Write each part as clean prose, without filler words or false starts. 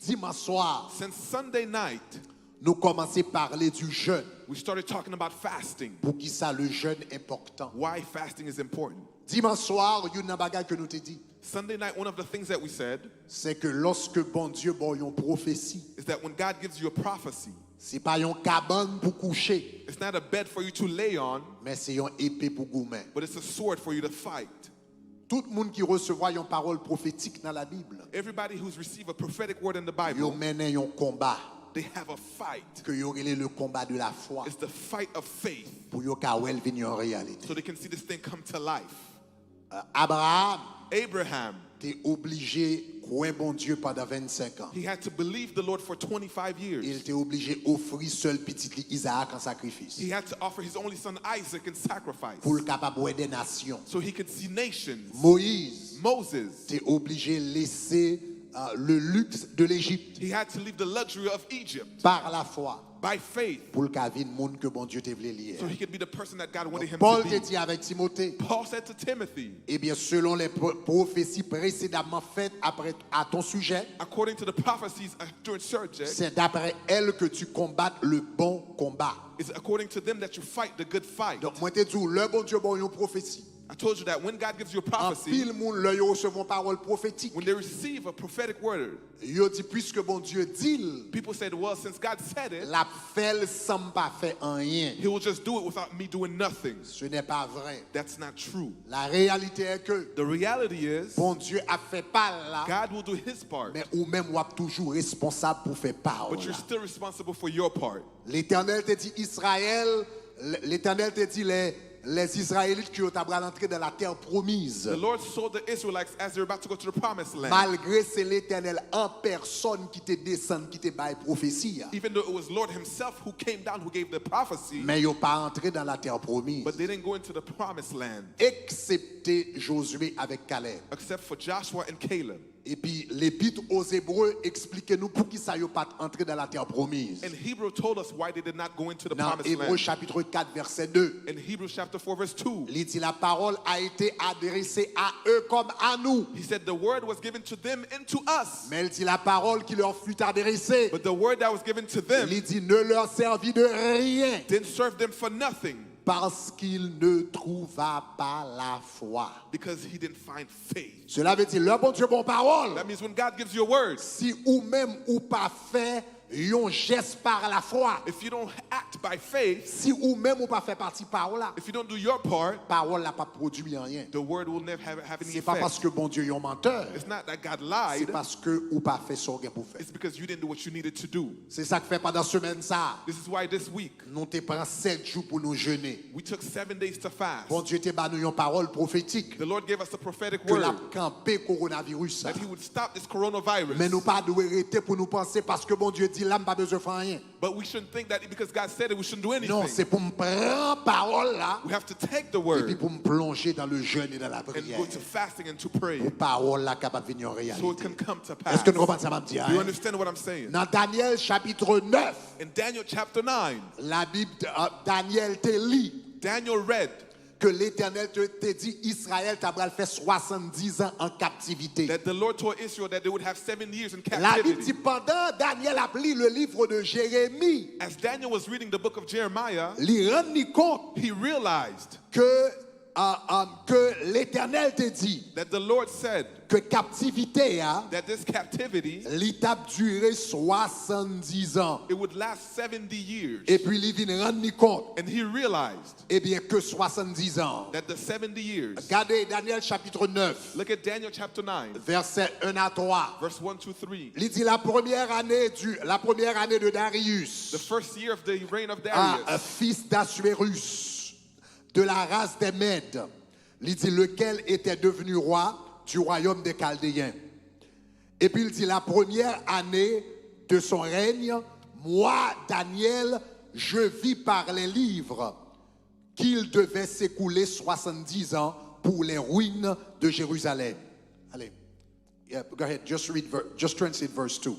dimanche soir, Since Sunday night, nous commençons à parler du jeûne. we started talking about fasting. Pour qui ça, le jeûne important. Why fasting is important. Dimanche soir, il y a une bagage que nous te dit. Sunday night, one of the things that we said C'est que lorsque bon Dieu bon une prophétie, is that when God gives you a prophecy, c'est pas une cabane pour coucher, it's not a bed for you to lay on, mais c'est une épée pour goumer. but it's a sword for you to fight. Tout le monde qui recevra une parole prophétique dans la Bible, Everybody who's received a prophetic word in the ils Bible, mènent un combat, they have a fight. que y le combat de la foi, It's the fight of faith, pour yo ka wel venir en réalité. so they can see this thing come to life. Abraham Abraham, était obligé croire bon Dieu pendant 25 ans. he had to believe the Lord for 25 Il years. était obligé d'offrir seul petit Isaac en sacrifice He had to offer his only son Isaac in sacrifice pour le capable des nations. so he could see nations. Moïse Moses, était obligé de laisser le luxe de l'Égypte he had to leave the luxury of Egypt par la foi by faith pour le cavine monde que bon Dieu te voulait lier. so he could be the person that God wanted him Paul to te be. dit avec Timothée, Paul said to Timothy, eh bien selon les prophéties précédemment faites à ton sujet, according to the prophecies during subject, c'est d'après elles que tu combattes le bon combat. it's according to them that you fight the good fight. Donc moi te dis, le bon Dieu bon une prophétie. I told you that when God gives you a En prophecy, pile monde là yo recevons parole prophétique. when they receive a prophetic word, Yo dit puisque bon Dieu dit, people said, well, since God said it, la fait sans pas faire rien. he will just do it without me doing nothing. Ce n'est pas vrai. That's not true. La réalité est que The reality is, bon Dieu a fait pas là, God will do his part, mais ou même ou a toujours responsable pour faire part. but you're still responsible for your part. L'Éternel te dit Israël, l'Éternel te dit les Israélites qui ont entré dans la terre promise. The Lord saw the Israelites as they're about to go to the promised land. Malgré c'est l'Éternel en personne qui te descend, qui te baille prophétie. Even though it was Lord himself who came down, who gave the prophecy, Mais ils n'ont pas entré dans la terre promise. but they didn't go into the promised land, Excepté Josué avec Caleb. except for Joshua and Caleb. Et puis l'épître aux Hébreux expliquez-nous pour qui ça n'a pas entré dans la terre promise. And Hebrew told us why they did not go into the Dans promised Hébreux land. chapitre 4 verset 2. In Hebrews chapter 4 verse 2, Il dit la parole a été adressée à eux comme à nous. he said the word was given to them and to us. Mais il dit la parole qui leur fut adressée, But the word that was given to them il dit ne leur servit de rien didn't serve them for nothing parce qu'il ne trouva pas la foi. because he didn't find faith. Cela veut dire le bon Dieu bon parole. That means when God gives you a word, Si ou même ou pas fait un geste par la foi, if you don't act by faith, si ou même ou pas fait partie par là, if you don't do your part, parole n'a pas produit rien. the word will never have any C'est pas parce effect. que bon Dieu est un menteur, It's not that God c'est lied, parce que ou pas fait ce qu'il pour faire. it's because you didn't do what you needed to do. C'est ça que fait pendant semaine ça. This is why this week Nous te prend 7 jours pour nous jeûner. we took 7 days to fast. Bon Dieu te bat nous une parole prophétique The Lord gave us a prophetic que la word camper coronavirus. that he would stop this coronavirus. Mais nous pas devons arrêter pour nous penser parce que bon Dieu dit là, pas besoin de faire rien. But we shouldn't think that because God said it, we shouldn't do Non, c'est anything. pour me prendre parole là We have to take the et puis word pour me plonger dans le jeûne et dans la and prière. go to fasting and to pray Pour parole là capable de venir en so it réalité. can come to Est-ce pass. que nous comprenons ça m'a dit? Do you understand what I'm saying? Dans Daniel chapitre 9, In Daniel chapter 9, la Bible Daniel te lit Daniel read que l'Éternel te dit Israël t'a fait 70 ans en captivité. that the Lord told Israel that they would have 7 years in La Bible dit captivity. pendant Daniel a lu le livre de Jérémie, As Daniel was reading the book of Jeremiah, il rend compte he realized que l'Éternel te dit that the Lord said que captivité that this captivity, l'étape duré 70 ans. it would last 70 years. Et puis il vient rendre compte And he realized eh bien que 70 ans. that the 70 years, Regardez Daniel chapitre 9, look at Daniel chapter 9, verset 1 à 3. verse 1 to 3. Il dit la première année de Darius, The first year of the reign of un Darius, fils d'Assuérus, de la race des Mèdes, il dit lequel était devenu roi du royaume des Chaldéens. Et puis il dit la première année de son règne, moi, Daniel, je vis par les livres qu'il devait s'écouler 70 ans pour les ruines de Jérusalem. Allez, yeah, go ahead, just translate verse 2.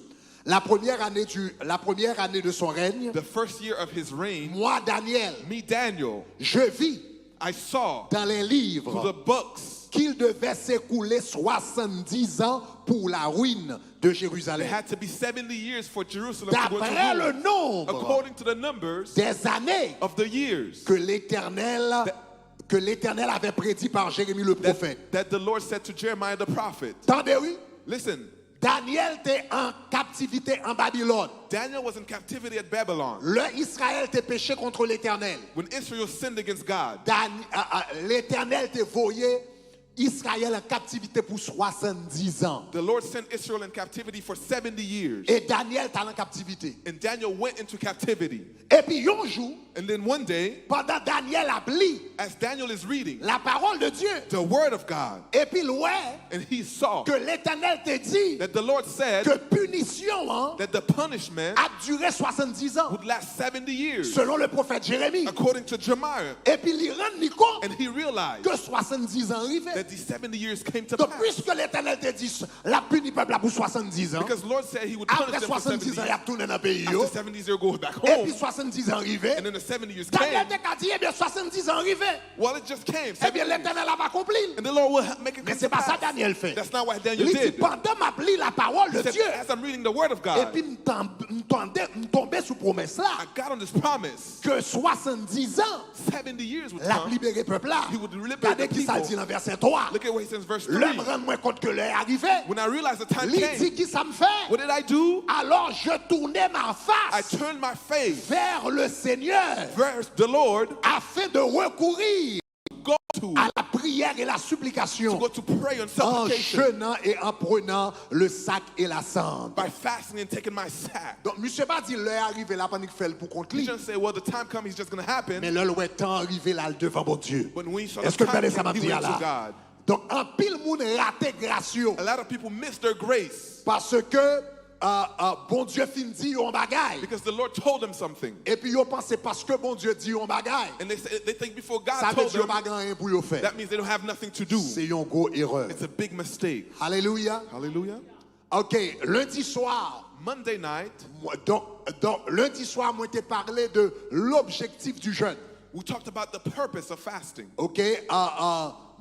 La première année de son règne, the first year of his reign, moi, Daniel, me, Daniel, je vis I saw dans les through the livres books qu'il devait s'écouler 70 ans pour la ruine de It Jérusalem. had to be 70 years for Jerusalem to go to D'après le ruin. nombre According to the numbers des années of the years que l'Éternel avait prédit par Jérémie le prophète. that the Lord said to Jeremiah the prophet. Tendez, oui? Listen, Daniel était en captivité en Babylone. Daniel was in captivity at Babylon. Le Israël était péché contre l'Éternel. When Israel sinned against God, L'Éternel était voyé Israël en captivité pour 70 ans. the Lord sent Israel in captivity for 70 years. Et Daniel était en captivité. And Daniel went into captivity. Et puis un jour, And then one day, pendant Daniel a lu as Daniel is reading la parole de Dieu, the word of God, et puis ouais, and he saw que l'Éternel te dit that the Lord said que punition that the punishment a duré 70 ans, would last 70 years, selon le prophète Jérémie. according to Jeremiah. Et puis il rend compte And he realized que 70 ans arrivaient. that these 70 years came to Donc pass. puisque l'Éternel te dit la puni peuple pour 70 ans, Because the Lord said he would punish après them for 70 70 ans, il years. a retourné dans le pays. After 70 years, go back Et home. puis 70 ans arrivaient. And then the 70 years Daniel came. te dit, eh bien 70 ans arrivaient. Well, it just came. Eh bien 70 years. l'Éternel a accompli. And the Lord will make it Mais come c'est to pas ça pass. Daniel fait. That's not what Daniel Il dit, did. pendant m'a pris la parole de He said, Dieu, as I'm reading the word of et God, puis m'tombais sous promesse là, I got on this promise. que 70 ans, 70 years would la come. libérer peuple là. He would liberate Regardez the qui ça people. dit dans verset 3. Look at what he says, verse 3. L'homme rend moins compte que l'heure arrivait. When I realized the time Il dit came, qui ça me fait. what did I do? Alors je tournais ma I face turned my face vers le Seigneur vers the Lord, afin de recourir go to à la prière et la supplication go to pray and en supplication jeûnant et en prenant le sac et la cendre. by fasting and taking my sack. Donc, monsieur pas dit l'heure arrivée là pendant qu'il fait pour contre He lui. didn't say, well, the time comes, it's just going to happen. Mais l'heure où est temps arrivé là devant mon Dieu. But when he saw Est-ce the que vous regardez time ça m'a came, he dit went to là? God. Donc en pile monde raté gracieux A lot of people miss their grace parce que bon Dieu fin dit un bagaille. because the Lord told them something. Et puis ils pensent parce que bon Dieu dit un bagaille. And they think before God Ça veut told dire them, pas rien pour yo faire. that means they don't have nothing to do. C'est une grosse erreur. It's a big mistake. Alléluia. Hallelujah. OK, lundi soir, Monday night, donc lundi soir moi t'ai parlé de l'objectif du jeûne. we talked about the purpose of fasting. OK,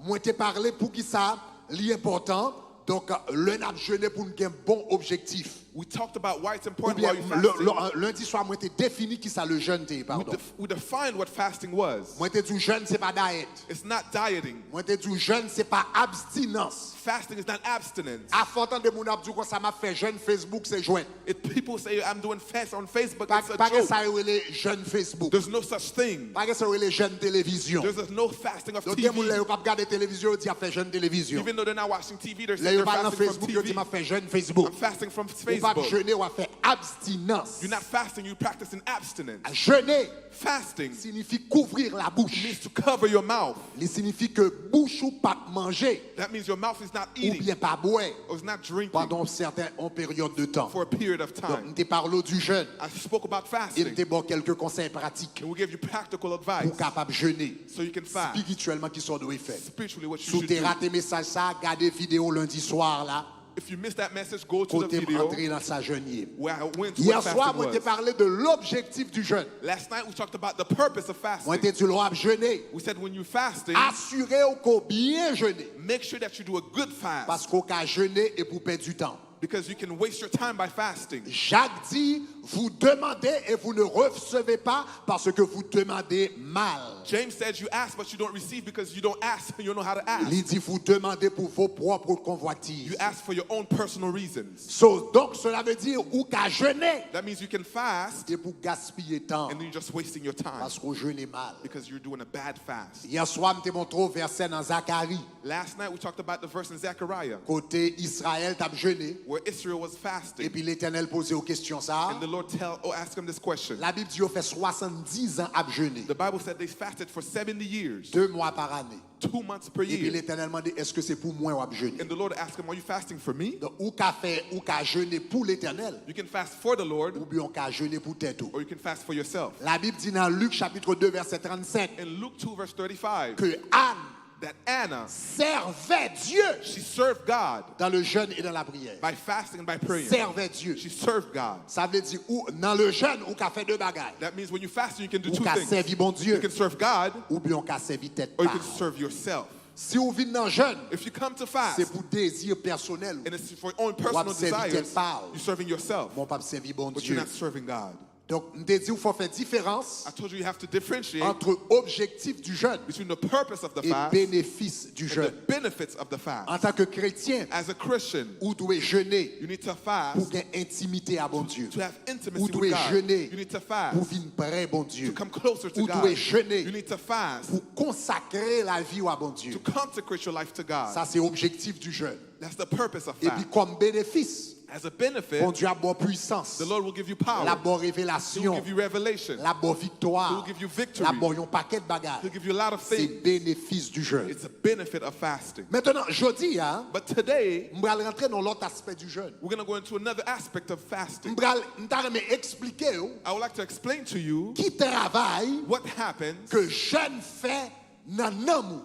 moi t'ai parlé pour qui ça l'important. Donc le n'a jeûner pour un bon objectif. We talked about why it's Ou important bien, while you fasting. lundi soir moi t'ai défini qui ça le jeûne t'es pardon. We defined what fasting was. Moi t'ai dit jeûne c'est pas diet. It's not dieting. Moi t'ai dit jeûne c'est pas abstinence. Fasting is not abstinence. À fortant de mon abdou quand ça m'a fait jeûne Facebook c'est joint. If people say I'm doing fast on Facebook, Pas it's a que joke. ça les jeûne Facebook. There's no such thing. Pas que ça les jeûne télévision. There's no fasting of Donc les gens TV. qui pas regarder télévision dit a fait jeûne télévision. Even though they're not watching TV, they're Là saying yo they're pas dans fasting from Facebook yo dit TV. m'a fait jeûne Facebook. I'm fasting from Ou pas Facebook. jeûner ou a fait abstinence. You're not fasting, you're practicing abstinence. Jeûner Fasting signifie couvrir la bouche. means to cover your mouth. Il signifie que bouche ou pas manger That means your mouth is not ou eating bien pas boire or is not drinking pendant une période de temps. for a period of Donc, time. on te parle du jeûne. I spoke about Il fasting, te donne quelques conseils pratiques and we give you practical pour advice capable jeûner so you can fast. spirituellement qui sont doit faire. Spiritually, what you Sous should tes do. raté message ça, regardez vidéo lundi soir là, If you missed that message, go to the côté video entrer dans sa jeûnier. where I went to Hier what soir, fasting moi, je t'ai was. parlé de l'objectif du jeûne. Last night we talked about the purpose of Moi, fasting. je t'ai dit, l'on jeûner. We said when you're fasting, Assurez-vous qu'on bien jeûner. make sure that you do a good Parce fast qu'on a jeûné et pour perdre du temps. because you can waste your time by fasting. Jacques dit, vous demandez et vous ne recevez pas parce que vous demandez mal. James said you ask but you don't receive because you don't ask and you don't know how to ask. Il dit, vous demandez pour vos propres convoitises. You ask for your own personal reasons. Donc, cela veut dire, ou qu'à jeûner, That means you can fast et pour gaspiller temps, and then you're just wasting your time parce qu'on jeûne mal. because you're doing a bad fast. Hier soir, je te montré verset dans Zacharie. Last night we talked about the verse in Zechariah Côté Israël, t'as jeûné. where Israel was Et fasting puis l'Éternel posait aux questions ça. and the Lord asked him this question. La Bible dit qu'il fait 70 ans à jeûner. The Bible said they fasted for 70 years, 2 mois par année. 2 months per Et puis year. l'Éternel m'a dit, est-ce que c'est pour moi ou à jeûner? And the Lord asked him, are you fasting for me? Donc, ou qu'à jeûner pour l'Éternel, You can fast for the Lord ou bien qu'à jeûner pour tête. or you can fast for yourself. La Bible dit dans Luc chapitre 2 verset 35 In Luke 2 verse 35, que Anne that Anna, servait Dieu she served God dans le jeûne et dans la prière. by fasting and by praying. Servait Dieu. She served God. Ça veut dire ou dans le jeûne ou qu'à fait deux bagages. That means when you fast, you can do Ou two qu'à things. servi bon You Dieu can serve God ou bien qu'à servi tête or you part. can serve yourself. Si vous venez dans jeûne, If you come to fast, c'est pour désir personnel. and it's for your own personal Ou servir desires, quelque part. you're serving yourself, Mon pape servir bon but you're Dieu. not serving God. Donc, on te dit qu'il faut faire différence I told you have to differentiate entre objectif du jeûne between the purpose of the et fast bénéfice du and the jeûne. benefits of the fast. En tant que chrétien, As a Christian, vous devez jeûner you need to pour fast gagner intimité à bon Dieu. to have Vous intimacy devez with God. jeûner You need to pour fast venir près bon Dieu. to come closer to Vous God. devez jeûner You need to fast pour consacrer la vie à bon Dieu. to consecrate your life to God. Ça, c'est l'objectif du jeûne. That's the purpose of Et puis, fast. comme bénéfice, As a benefit, bon Dieu a bonne puissance, the Lord will give you la power. bonne He will révélation, give you revelation. la bonne He victoire, will give you victory. la bonne paquet de bagages. He'll give you a lot of C'est things. bénéfice du jeûne. It's a benefit of fasting. Maintenant, jeudi, hein, But today, je vais rentrer dans l'autre aspect du jeûne. we're going to go into another aspect of fasting. Je vais expliquer I would like to explain to you qui travaille what happens, que jeûne fait dans Nanm.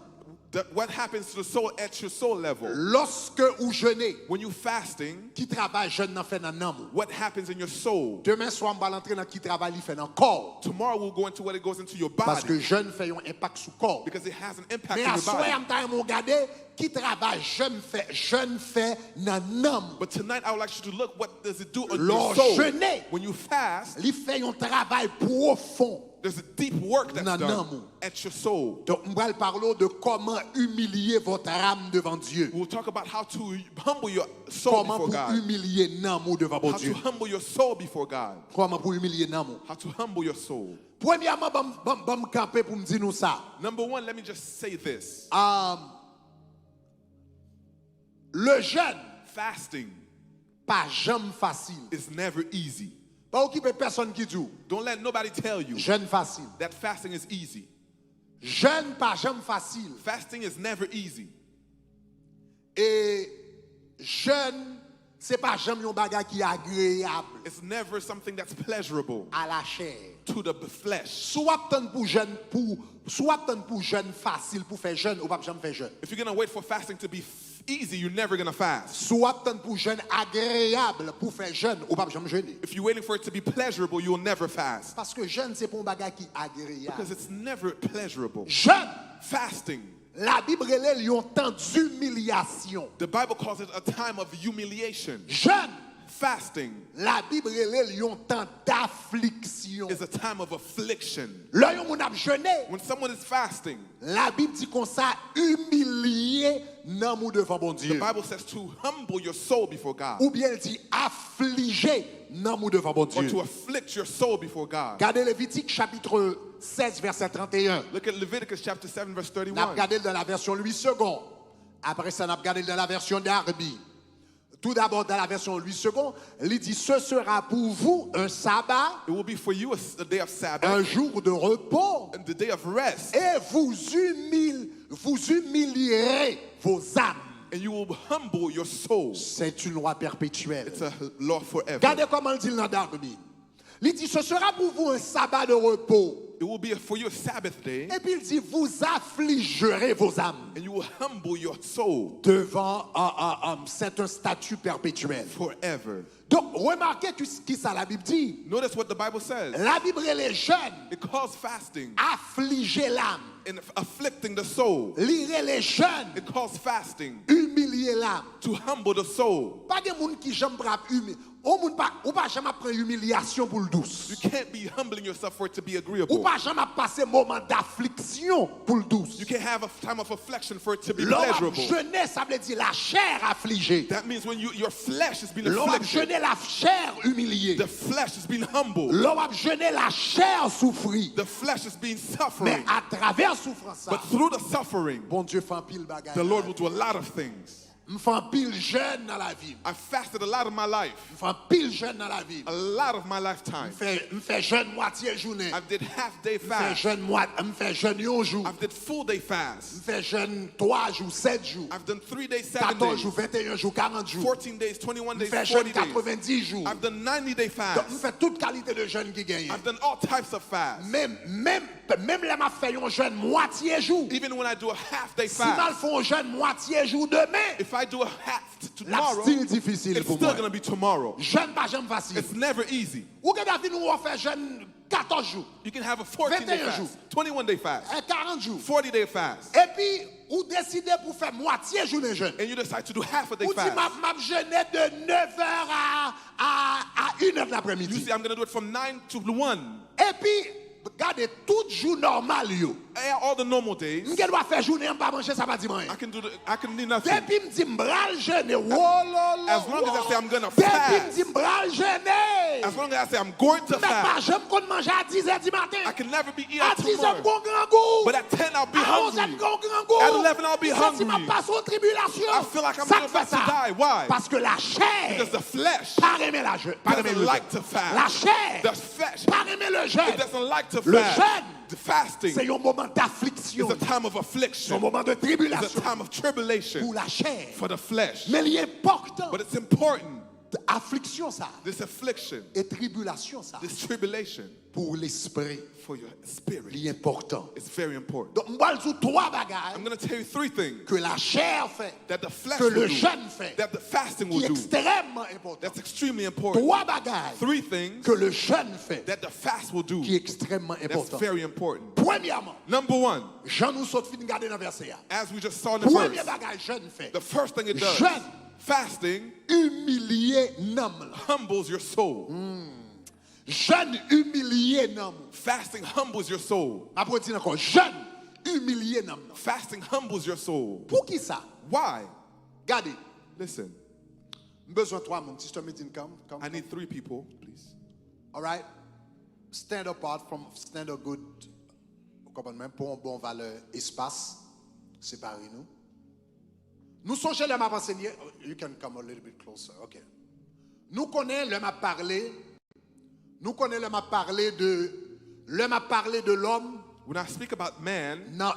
what happens to the soul at your soul level. Lorsque vous jeûnez, When you fasting, qui travaille jeûne n'a fait dans Nanm. what happens in your soul? Demain soir, on va rentrer dans qui travaille il fait dans le corps. Tomorrow we'll go into what it goes into your Parce que body jeûne fait un impact sur le corps. because it has an impact Mais on à your soir, body. on va regarder qui travaille jeûne fait dans Nanm. But tonight I would like you to look what does it do on Lors your soul. jeûner, When you fast, il fait un travail profond. there's a deep work that's Nan done Nanm. at your soul. Donc, on va parler de comment humilier votre âme devant Dieu. We'll talk about how to humble your soul Comment before pour God. humilier Nanm devant bon How to Dieu. humble your soul before God. Comment pour humilier Nanm. How to humble your soul. Premièrement, je vais camper pour me dire nous ça. Number one, let me just say this. Le jeûne, Fasting pas jamais facile. is never easy. Pas occuper personne qui dit. Don't let nobody tell you Jeûne facile. that fasting is easy. Jeûne pas jamais facile. Fasting is never easy. Et jeûne, c'est pas jamais un bagage qui est agréable It's never something that's pleasurable à la chair. to the flesh. Soit tant pour jeûne facile pour faire jeûne ou pas jamais faire jeûne. If you're going to wait for fasting to be easy, you're never going to fast. Soit tant pour jeûne agréable pour faire jeûne ou pas jamais jeûner. If you're waiting for it to be pleasurable, you'll never fast. Parce que jeûne c'est pas un bagage qui est agréable. Because it's never pleasurable. Jeûne, Fasting, la Bible est un temps d'humiliation. the Bible calls it a time of humiliation. Jeûne, Fasting la Bible est un temps d'affliction. is a time of affliction. Là on a jeûné, When someone is fasting, la Bible dit qu'on ça humilier Nanm devant bon the Dieu. Bible says to humble your soul before God, Ou bien elle dit affliger Nanm devant bon or Dieu. to afflict your soul before God. Regardez Lévitique chapitre 16 verset 31. Look at Leviticus chapter 7 verse On a 31. regardé dans la version 8 secondes. Après ça, on a regardé dans la version d'Arbi. Tout d'abord, dans la version 8 secondes, il dit, ce sera pour vous un sabbat, It will be for you a day of un Sabbath jour de repos, and the day of rest, et vous humilierez vos âmes. and you will humble your soul. C'est une loi perpétuelle. It's a law forever. Regardez comment il dit dans Darby. Il dit, ce sera pour vous un sabbat de repos. It will be for you a Sabbath day, Et puis il dit, vous affligerez vos âmes. and you will humble your soul Devant, c'est un statut perpétuel. forever. Donc, remarquez ce que ça la Bible dit. Notice what the Bible says. La Bible, les jeunes, It calls fasting affliger l'âme. and afflicting the soul. Lire les jeunes, It calls fasting humilier l'âme. to humble the soul. Pas de monde qui j'aime humilier. Ou pas jamais prendre humiliation pour le douce. You can't be humbling yourself for it to be Ou agreeable. pas jamais passer moment d'affliction pour le douce. You can't have a time of affliction for it to be L'homme pleasurable. jeûner, ça veut dire la chair affligée. That means when your flesh is being L'homme afflicted, jeûner, la chair humiliée. the flesh is being humbled. L'homme jeûner, la chair souffrit. The flesh is being Mais suffering. à travers souffrance, But through the suffering, bon Dieu fait un pile bagaille. the Lord will do a lot of things. Me fait un pile jeûne dans la vie. I fasted a lot of my life, Me fait un pile jeûne dans la vie. a lot of my lifetime. Me fait jeûne moitié journée. I did half day Me fait fast. jeûne me fait jeûne un jour. I did full day Me fast. fait jeûne 3 jours, 7 jours. I've done 3 days, 7 14 days, jours, 21 jours, 40 jours. 14 days, 21 Me days, fait 40 jeûne days. 90 jours. I've done 90-day Donc, me fast. fait toute qualité de jeûne qui gagne. I've done all types of fast. Même là, m'a fait un jeûne moitié jour. Even when I do a half day Si mal fast, font un jeûne moitié jour demain, if I do a half la tomorrow, style difficile it's pour still moi. going to be tomorrow. Jeûne pas jamais facile. It's never easy. Ou que David nous va faire jeûne 14 jours. You can have a 14-day 21 jours. fast, 21-day fast, 40 jours. 40-day fast. Et puis, ou décidez pour faire moitié journée jeûne. And you decide to do half a day Ou dit, fast. m'a jeûné de 9h à 1h de You l'après-midi. say, I'm going to do it from 9 to 1. Et puis, regardez, tout jour normal, yo. All the normal days, Je dois faire journée, je ne pas manger, ça va dire rien. I can do nothing. Depuis, je me dis, m'bral jeûner. As long as I say I'm going to Depuis, je fast, me dis, m'bral jeûner. as long as I say I'm going to Mais pas, fast, je me manger à 10h du matin. I can never be eating À 10h, tomorrow. je grand goût. But at 10, I'll be À 11h, hungry. je grand goût. At 11, I'll be Si je hungry. passe aux tribulations, I feel like I'm ça about fait to ça. die. Why? Parce que la chair, Because the flesh pas aimer la jeûne. Pas aimer doesn't le like jeûne. to fast. La chair, The flesh, pas aimer le it jeûne. doesn't like to Le fast. jeûne, The fasting c'est un moment d'affliction. is a time of C'est un affliction. moment de It's a tribulation time of tribulation pour la chair. for the flesh. Mais il est important. But it's important, Affliction ça this affliction, et tribulation ça this tribulation pour l'esprit. for your spirit. Il est important. It's very important. Donc moi je dis trois bagages I'm going to tell you 3 things que la chair fait, that the flesh que will le do, jeûne fait, that the fasting qui will est do. extrêmement important. That's extremely important. Trois bagages 3 things que le jeûne fait, that the fast will do. qui est extrêmement That's important. very important. Premièrement, Number 1, Jean nous saute fin garder dans verset. as we just saw in the Premier verse, bagage jeûne fait, the first thing it does, jeûne fasting humilier Nanm. humbles your soul. Jeûne humilier Nanm. Fasting humbles your soul. Après dire encore, jeûne humilier Nanm. Fasting humbles your soul. Pour qui ça? Why? Regardez, Listen, besoin de trois mon sister meeting come. I need 3 people, please. All right? Stand apart from stand a good commandment pour un bon valeur espace. Séparez-nous. Nous songez l'homme à enseigner. You can come a little bit closer. Okay. Nous connaissons l'homme à parler. Nous connaissons l'homme à parler de l'homme When I speak about man dans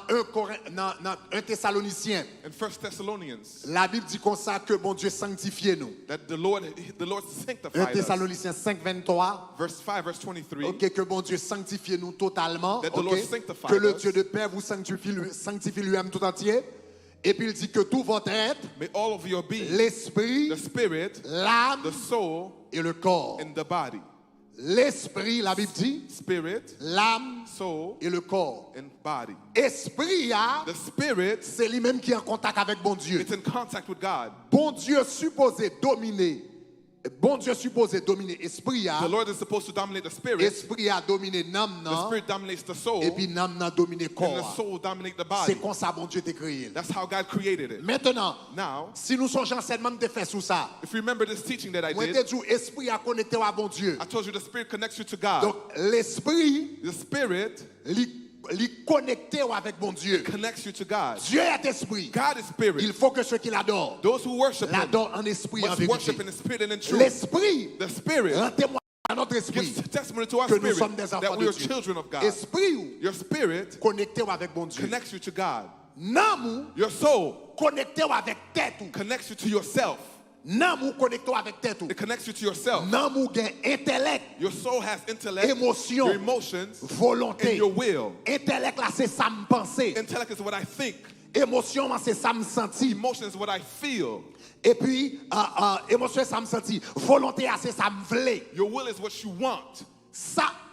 1 Thessaloniciens. in 1 Thessalonians, La Bible dit comme ça que bon Dieu sanctifie nous. that the Lord 1 sanctified us. Thessaloniciens 5, 23. Verse 5, verse 23. Ok, que bon Dieu sanctifie nous totalement. That the Ok? Lord sanctified Que le us. Dieu de paix vous sanctifie lui-même tout entier. Et puis il dit que tout votre être, May all of your being, l'esprit, the spirit, l'âme the soul, et le corps. and the body. L'esprit, la Bible dit, Spirit, l'âme soul, et le corps. and body. Esprit, The spirit, c'est lui-même qui est en contact avec bon Dieu. it's in contact with God. Bon Dieu supposé dominer. Bon Dieu supposé dominer esprit. The Lord is supposed to dominate the spirit. Esprit a dominé Nanm. The spirit dominates the soul, Et puis Nanm a dominé and the corps. soul dominate the C'est body. comme ça bon Dieu t'a créé. That's how God created it. Maintenant, Now, si nous sommes enseignement de fait sous ça, if you remember this teaching that I moi te did, dis esprit a connecté à bon Dieu. I told you the spirit connects you to God. Donc l'esprit The spirit li connecté avec bon Dieu. connects you to God. Dieu est esprit. God is spirit. Il faut que ceux qui l'adorent Those who worship Him l'adorent en esprit et en must worship vérité. in the spirit and in truth. L'esprit The spirit rend témoignage à notre esprit gives testimony to our que nous spirit sommes des enfants that we de are Dieu. children of God. Esprit Your spirit connecté avec bon Dieu. connects you to God. Nanm Your soul connecté avec tête. connects you to yourself. Nanm connecté avec tête. It connects you to yourself. Nanm gain intellect, Your soul has intellect, émotion, your emotions, volonté. and your will. Intellect là c'est ça me penser. Intellect is what I think. Émotion c'est ça me sentir. Emotion is what I feel. Et puis émotion ça me sentir. Volonté c'est ça me vle. Your will is what you want.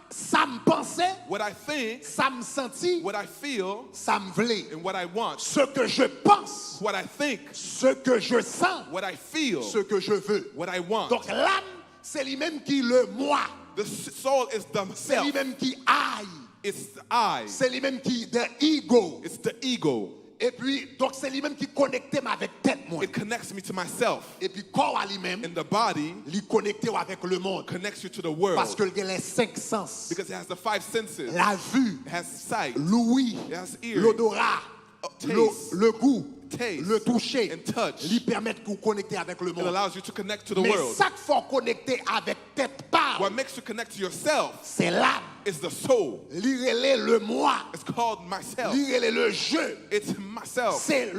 Ça me penser, What I think, ça me sentir, what I feel, ça me vle. and what I want. Ce que je pense, What I think, ce que je sens, what I feel, ce que je veux. what I want. Donc l'âme, c'est lui-même qui le moi. The soul is the C'est self. lui-même qui aille. It's the I. C'est lui-même qui the ego. It's the ego. Et puis donc c'est lui-même qui connecte avec tête moi. It connects me to myself. Et puis corps à lui-même, And the body lui connecté avec le monde. connects you to the world. Parce qu'il y a les 5 sens. Because it has the 5 senses. La vue, It has sight, l'ouïe, it has ear, l'odorat, taste, le goût, taste, le toucher, and touch. lui permettre de vous connecter avec le It monde. allows you to connect to the Mais world. chaque fois connecté avec tête part, What makes you connect to yourself c'est l'âme. is the soul. Lirez le moi. It's called myself. Lirez le je. It's myself. C'est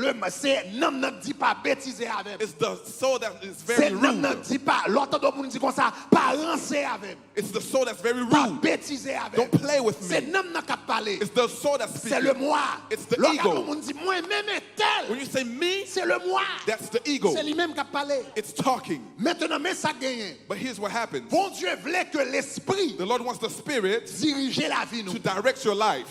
Nanm ne dit pas bêtiser avec. It's the soul that is C'est very Nanm ne rude. dit pas. L'autre de monde dit comme ça, pas rancer avec. It's the soul that's very Pas rude. bêtiser avec. Don't play with C'est me. Nanm qui a parlé. It's the soul that's C'est le speaking. moi. It's the L'autre ego. de monde dit moi même tel. When you say me, C'est le moi. that's the ego. C'est lui-même qui a parlé. It's talking. Maintenant mais ça gagne. But here's what happens. Bon Dieu voulait que l'esprit The Lord wants the Spirit diriger la vie nous. to direct your life.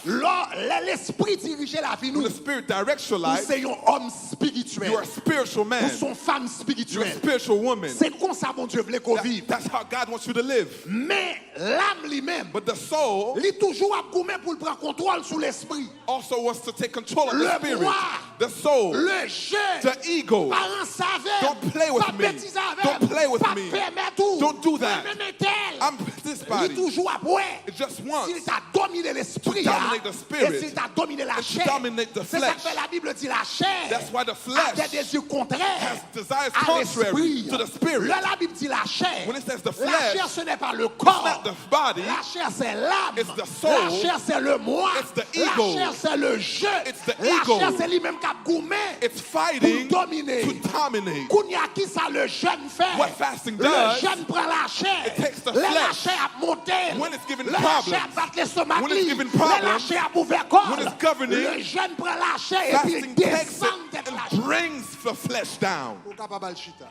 L'esprit diriger la vie When nous. the Spirit directs your Nous life, sommes un homme spirituel. you are a spiritual Nous man. sommes femmes You're a spirituelles. spiritual woman. C'est comme ça mon Dieu voulait qu'on vive. That's how God wants you to live. Mais l'âme lui-même, But the soul il est toujours à gommer pour le prendre contrôle sur l'esprit. also wants to take control of the Le Spirit. moi, The soul, le jeu, the ego. parents savaient, Don't play with pas me. bêtiser avec, Don't play with pas me. permettre tout. Don't do that. Même un tel, I'm this il body. est toujours après. It just wants S'il t'a dominé l'esprit, to dominate the spirit. et s'il t'a dominé la to chair, dominate the c'est ça flesh. que la Bible dit, la chair That's why the a flesh des désirs contraires has desires à contrary l'esprit. to the spirit. Là, la Bible dit la chair. When it says the La flesh, chair, ce n'est pas le it's corps. not the body, La chair, c'est l'âme. it's the soul, La chair, c'est le moi. it's the La ego, chair, c'est le jeu. it's the La ego. chair, c'est lui-même qui a gourmet it's fighting pour dominer. to dominate. Kounya qui ça le jeûne fait? What fasting Le does, jeûne prend la chair. it takes the La flesh. chair a monté. When it's given La problems, chair bat l'estomac. when it's given La problems, chair a ouvert corps. when it's governing, Le jeûne prend la chair et puis il fasting takes descend it de la and chair. brings the flesh down.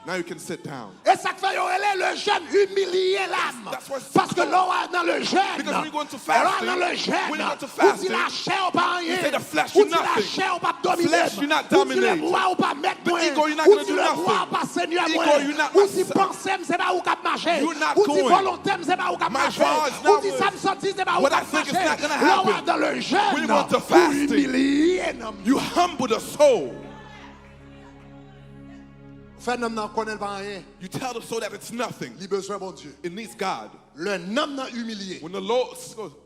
Now you can sit down. Et ça fait le jeûne humilier l'âme. That's why- Parce que là, dans le jeûne, Because when you go into là, fasting, dans le jeûne, when you go into ou si fasting, la chair ou pas rien, you say the flesh ou you si la nothing. chair ou pas dominer, Flesh you not ou si le dominate. moi ou pas mettre The moi, ego you're not ou gonna si do le nothing. moi ou pas seigneur Ego moi, you're not ou si my- penser c'est pas où cap marcher, You're not ou si going. volonté c'est pas où cap My marcher, vow is ou not si with- ça me sortit c'est pas où What I cap think is marcher. not gonna Là happen. dans le When jeûne, you want to pour fasting, humilier. you humble the soul. Fait nom nan connaît pas rien. You tell the soul that it's nothing. Il besoin bon Dieu. It needs God. Le nom nan humilié. When the Lord,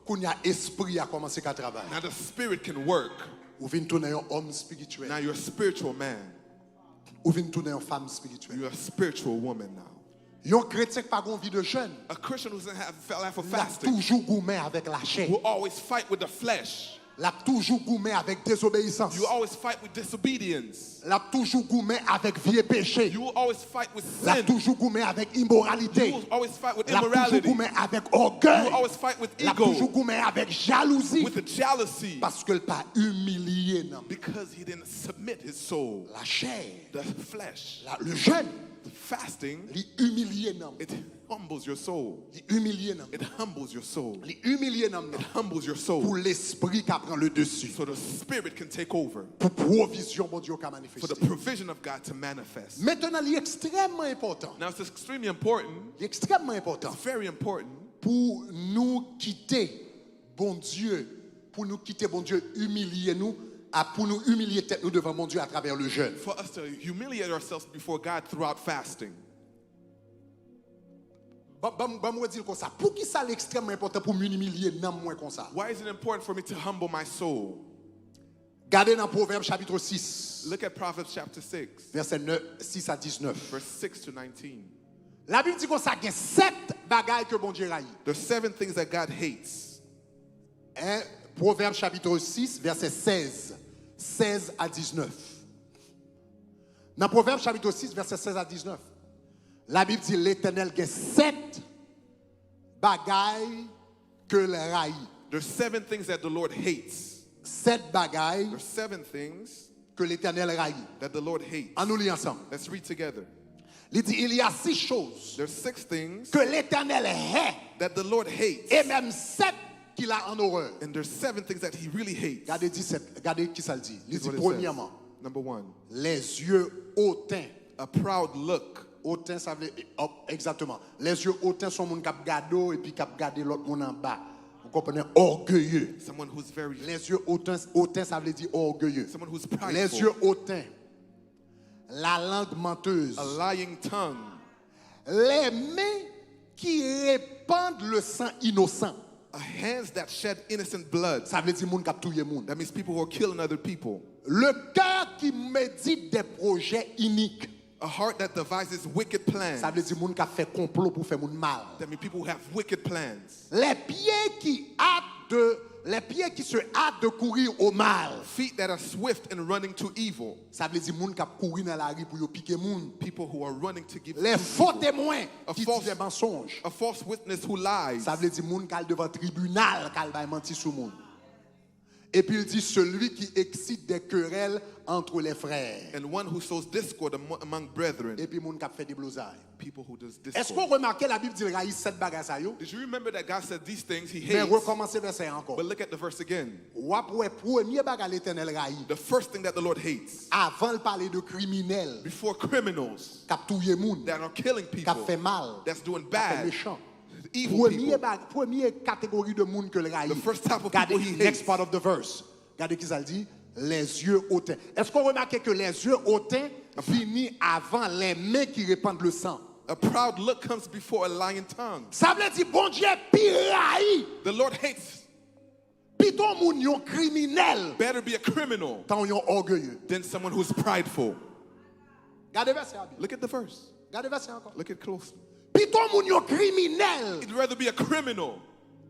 Kounya esprit a commencé à travailler. now the spirit can work. Ou vient tourner un homme spirituel. Now you're a spiritual man. Ou vient tourner une femme spirituelle. You're a spiritual woman now. Yon chrétien qui pas gon vie de jeûne, A Christian who doesn't have a life of l'a fasting toujours gourmet avec la chair. will always fight with the flesh. L'a toujours gourmet avec désobéissance. You always fight with disobedience. L'a toujours gourmet avec vieux péché. You will always fight with L'a sin. toujours gourmet avec You immoralité. will always fight with L'a toujours immorality. gourmet avec You orgueil. will always fight with L'a toujours ego, gourmet avec jalousie. with the jealousy, Parce que le pas humilié non. because he didn't submit his soul. La chair, The flesh, le jeûne, the fasting, il humilié non. it humbles your soul. Il humilié non. It humbles your soul. Il humilié non. It humbles your soul. Pour l'esprit qui prend le dessus. So the spirit can take over. Pour provision bon Dieu qui For the manifester. provision of God to manifest. Maintenant, il est extrêmement important. Now it's extremely important. Il est extrêmement important It's very important pour nous quitter, bon Dieu, pour nous quitter, bon Dieu, humilier nous, pour nous humilier tête nous devant mon Dieu à travers le jeûne. for us to humiliate ourselves before God throughout fasting. Moi dire comme ça. Pour qui ça est extrêmement important pour m'humilier non moins comme ça? Why is it important for me to humble my soul? Gardez dans Proverbe chapitre 6, Look at Proverbs chapter 6, verset 9, 6 à 19. verse 6 to 19. La Bible dit comme ça, il y a 7 bagailles que bon Dieu haït. There's 7 things that God hates. Hein? Proverbe chapitre 6, verset 16. 16 à 19. Dans Proverbe chapitre 6, verset 16 à 19. La Bible dit l'Éternel a 7 bagailles que le haït. There's 7 things that the Lord hates. 7 bagailles There's 7 things que l'Éternel haït. that the Lord hates. En nous lisons ensemble. Let's read together. Il dit il y a 6 choses There's 6 things que l'Éternel hait that the Lord hates. et même 7 qu'il a en horreur. And there's 7 things that he really hates. Regardez qui ça le dit. Il This is dit what it premièrement, says. Number 1, les yeux hautains. a proud look. Hautain, ça veut exactement. Les yeux hautains sont mon cap gado et puis cap garder l'autre monde en bas. Vous comprenez? Orgueilleux. Someone who's very, Les yeux hautains, ça veut dire orgueilleux. someone who's Les prideful. yeux hautains. La langue menteuse. A lying tongue. Les mains qui répandent le sang innocent. Hands that shed innocent blood. Ça veut dire moun k'ap touye moun. That means people who are killing other people. Le cœur qui médite des projets iniques. A heart that devises wicked plans. Ça veut dire moun qui a fait complot pour faire moun mal. That means people who have wicked plans. Les pieds qui se hâtent de courir au mal. Feet that are swift in running to evil. Ça veut dire moun qui a couru dans la rue pour yo piquer moun. People who are running to give Les faux témoins qui false- disent des mensonges. a false witness who lies. Ça veut dire moun qui a devant tribunal qui a menti sur moun. Et puis il dit celui qui excite des querelles entre les frères. And one who sows discord among brethren. Et puis moun k'ap fait des blousailles. People who does Est-ce qu'on discord. remarque la Bible dit raïs sept bagages ça yo? Did you remember that God said these things he Mais hates? recommencer verset encore. But look at the verse again. Ou après premier bagage l'Éternel raïs. The first thing that the Lord hates, Avant de parler de criminels, before criminals k'ap touye moun, that are killing k'ap people, fait mal, that's doing k'ap fait bad, méchant. evil people. Première catégorie de monde que le raïs. The first type of Regardez people he next hates. part of the verse. Regardez qui ça le dit. Les yeux hautains. Est-ce qu'on remarque que les yeux hautains finissent avant les mains qui répandent le sang? A proud look comes before a lying tongue. Ça veut dire bon Dieu piraille. The Lord hates. Piton moun yon criminel. Better be a criminal Tant yon orgueilleux. than someone who's prideful. Regardez verset. Look at the verse. Regardez verset encore. Look at closely. Piton moun yon criminel. It'd rather be a criminal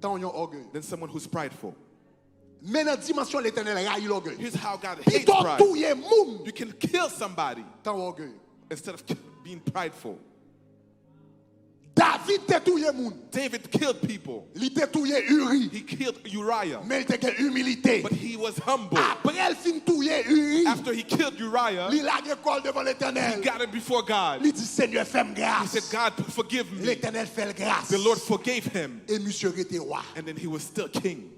Tant yon orgueilleux. than someone who's prideful. Mais dans la dimension l'Éternel raille l'orgueil. Here's how God hates Piton pride. touye moun. You can kill somebody Tant orgueilleux. instead of being prideful. David te touye moun. David killed people. Li te touye Uri. He killed Uriah, Mais il te gen humilité. but he was humble. Après el fin touye Uri. After he killed Uriah, Li la l'école devant he l'Éternel. got it before God. Il dit Seigneur fais-moi He grâce. said, God, forgive me. L'Éternel fait le grâce. The Lord forgave him, Et monsieur était roi. and then he was still king.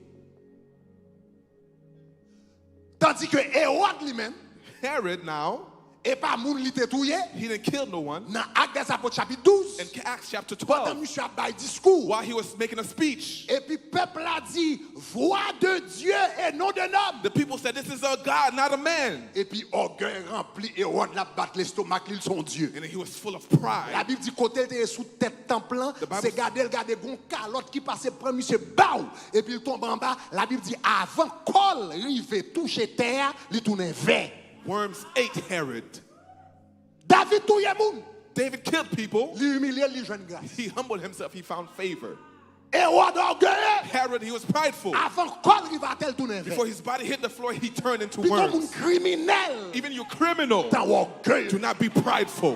Tandis que Hérode lui-même, Herod now, et pas moun li te touye, he didn't kill no one. dans Actes des Apôtres chapitre 12, In Acts chapter pendant 12, monsieur a bail discours, while he was making a speech, et puis peuple a dit voix de Dieu et non d'un homme. the people said, this is a God, not a man. Et puis orgueil rempli Hérode la battre l'estomac, ils sont Dieu. And he was full of La pride. Bible dit côté était sous tête temple, Bible- c'est garder gon calotte qui passait prendre monsieur baou et puis il tombe en bas. La Bible dit avant col rive toucher terre, il tourne vert. Worms ate Herod. David touye moun, David killed people. li humilié, li jeune grâce. He humbled himself. He found favor. Hérode orgueilleux, Herod, he was prideful. avant col rive à tel tourne vert. Before his body hit the floor, he turned into Puis ton moun worms. criminel, Even you criminal, t'as orgueil. do not be prideful.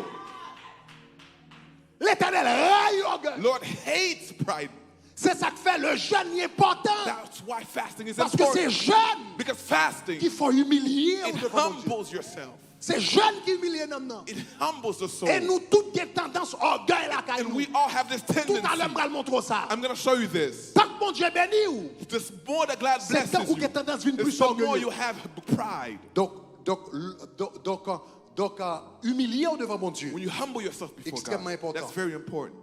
L'Éternel raille orgueil. Lord hates pride. C'est ça que fait le jeûne est important. That's why fasting is Parce que c'est important. jeûne Because fasting, qu'il faut humilier. it devant Dieu. humbles yourself. C'est jeûne qui humilie non non. It humbles the soul. Et nous toutes des tendances orgueil la caille. And we all have this Tout à l'heure, tendency. je vais le montrer ça. I'm going to show you this. Tant que mon Dieu bénit ou, The more that God c'est tant blesses qu'on you, a tendance à être plus the more orgueilleux. you have pride. Donc, humilier devant mon Dieu. When you humble yourself before Extrêmement God, important. that's very important.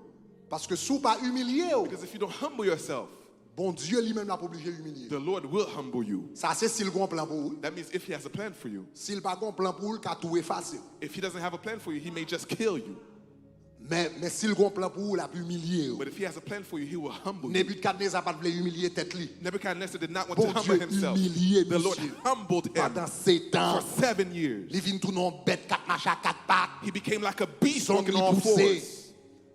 Parce que si vous pas humilier, Because if you don't humble yourself, bon Dieu lui-même l'a pas obligé d'humilier. the Lord will humble you. Ça, c'est s'il a un plan pour vous. That means if he has a plan for you, S'il n'a pas un plan pour vous, il a tout effacé. if he doesn't have a plan for you, he may just kill you. Mais s'il a un plan pour vous, il a pu humilier. But if he has a plan for you, he will humble you. Nebuchadnezzar n'a pas voulu humilier tête li. Nebuchadnezzar did not want Bon to humble Dieu himself. humilié, The Lord monsieur. humbled him Pendant 7 ans, for 7 years. il vient tout non bête, 4 machins, 4 pattes. He became like a beast Son walking gris on all poussé. fours.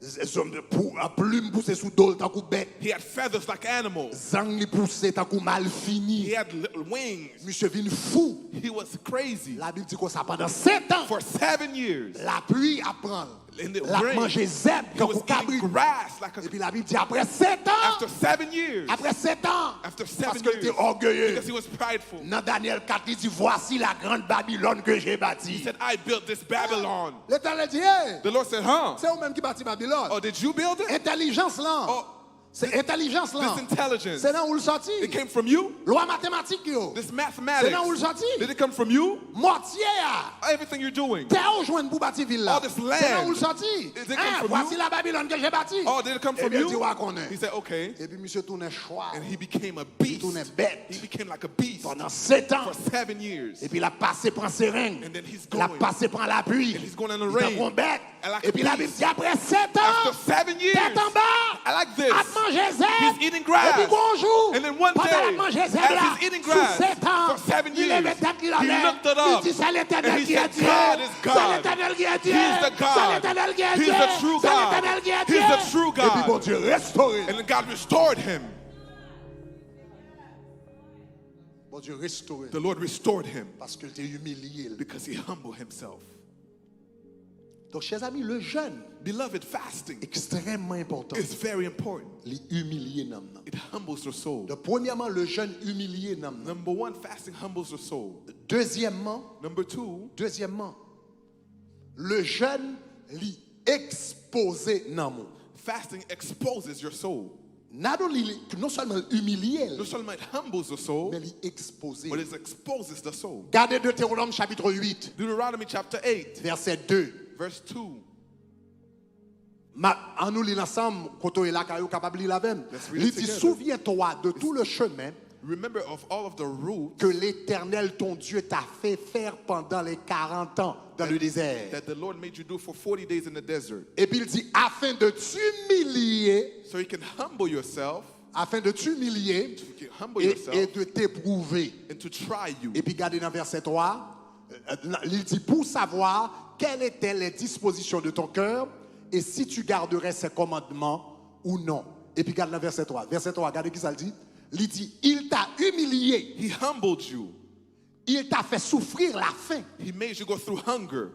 Zom de plume poussé sous dol, tant coup bête. He had feathers like animals. Zang li poussé, tant coup mal fini. He had little wings. Monsieur vient fou. He was crazy. La Bible dit que ça pendant 7 ans. For 7 years, La pluie apprend. in the La rain, manger zèbre he quand was vous cabri. eating grass like Et a, puis la Bible dit après 7 ans. after 7 years. Après 7 ans. After Parce 7 que il years. était orgueilleux. Because he was prideful. Dans Daniel 4, il dit voici la grande Babylone que j'ai He bâtie. said, I built this Babylon. L'Éternel dit hey, The Lord said, huh? c'est vous-même qui bâti Babylone. Oh, did you build it? Intelligence là. Oh, C'est intelligence là. this intelligence. C'est là où le sorti. It came from you? Loi mathématique yo. This C'est mathematics. là où le sorti. Did it come from you? Mortier ya. Everything you're doing. Terre où joindre pour bâtir ville là. All this land. C'est là où le sorti. Did it come from Voici you? la Babylone que j'ai bâtie. Oh, did it come Et from bien, tu you? vois qu'on est. He said, okay. Et puis monsieur tourne choix. And he became a Il beast. tourne bête. He became like a beast Pendant 7 ans. for 7 years. Et puis il a passé prend ses règnes. And then he's Il a going. passé prend la pluie. And he's going in the Il est rain. en bête. And like Et a puis la beast. Bible dit après 7 ans. After 7 years, Tête en bas. I like this. À manger zèbre. He's eating Et puis grass. bonjour. And then one Pendant day, la manger as zèbre là. he's eating Sous grass 7 ans. for 7 Il lève years, tête il he enlève. looked it Il up. dit c'est l'Éternel And he qui est said, Dieu. God is C'est God. l'Éternel qui est Dieu. He's the C'est God. l'Éternel qui est He's Dieu. the true C'est God. l'Éternel qui est Dieu. He's the true Et puis bon God. Dieu restauré. And then God restored him. Bon Dieu restauré. The Lord restored him Parce qu'il était humilié. because he humbled himself. Donc, chers amis, le jeûne, Beloved, fasting extrêmement important. is very important. Les humilier nam. It humbles your soul. Donc, premièrement, le jeûne humilier nam. Number one, fasting humbles your soul. Deuxièmement, Number two, le jeûne li exposé nam. fasting exposes your soul. Non seulement humilier, Not only it humbles the soul, mais li exposé. but it exposes the soul. Gardez Deutéronome chapitre 8, Deuteronomy chapter 8, verset 2. verse 2. En nous lisons ensemble, quand on est là, capable de lire la même. Let's read Il it dit, together. souviens-toi de tout le chemin Remember of all of the routes que l'Éternel, ton Dieu, t'a fait faire pendant les 40 ans dans le désert. that the Lord made you do for 40 days in the desert. Et puis il dit, afin de t'humilier, So you can humble yourself, afin de t'humilier you can humble et yourself, de t'éprouver. and to try you. Et puis regardez dans verset 3, il dit, pour savoir quelles étaient les dispositions de ton cœur et si tu garderais ses commandements ou non. Et puis regarde dans verset 3. Verset 3, regardez qui ça le dit. Il dit, il t'a humilié. He humbled you. Il t'a fait souffrir la faim. He made you go through hunger.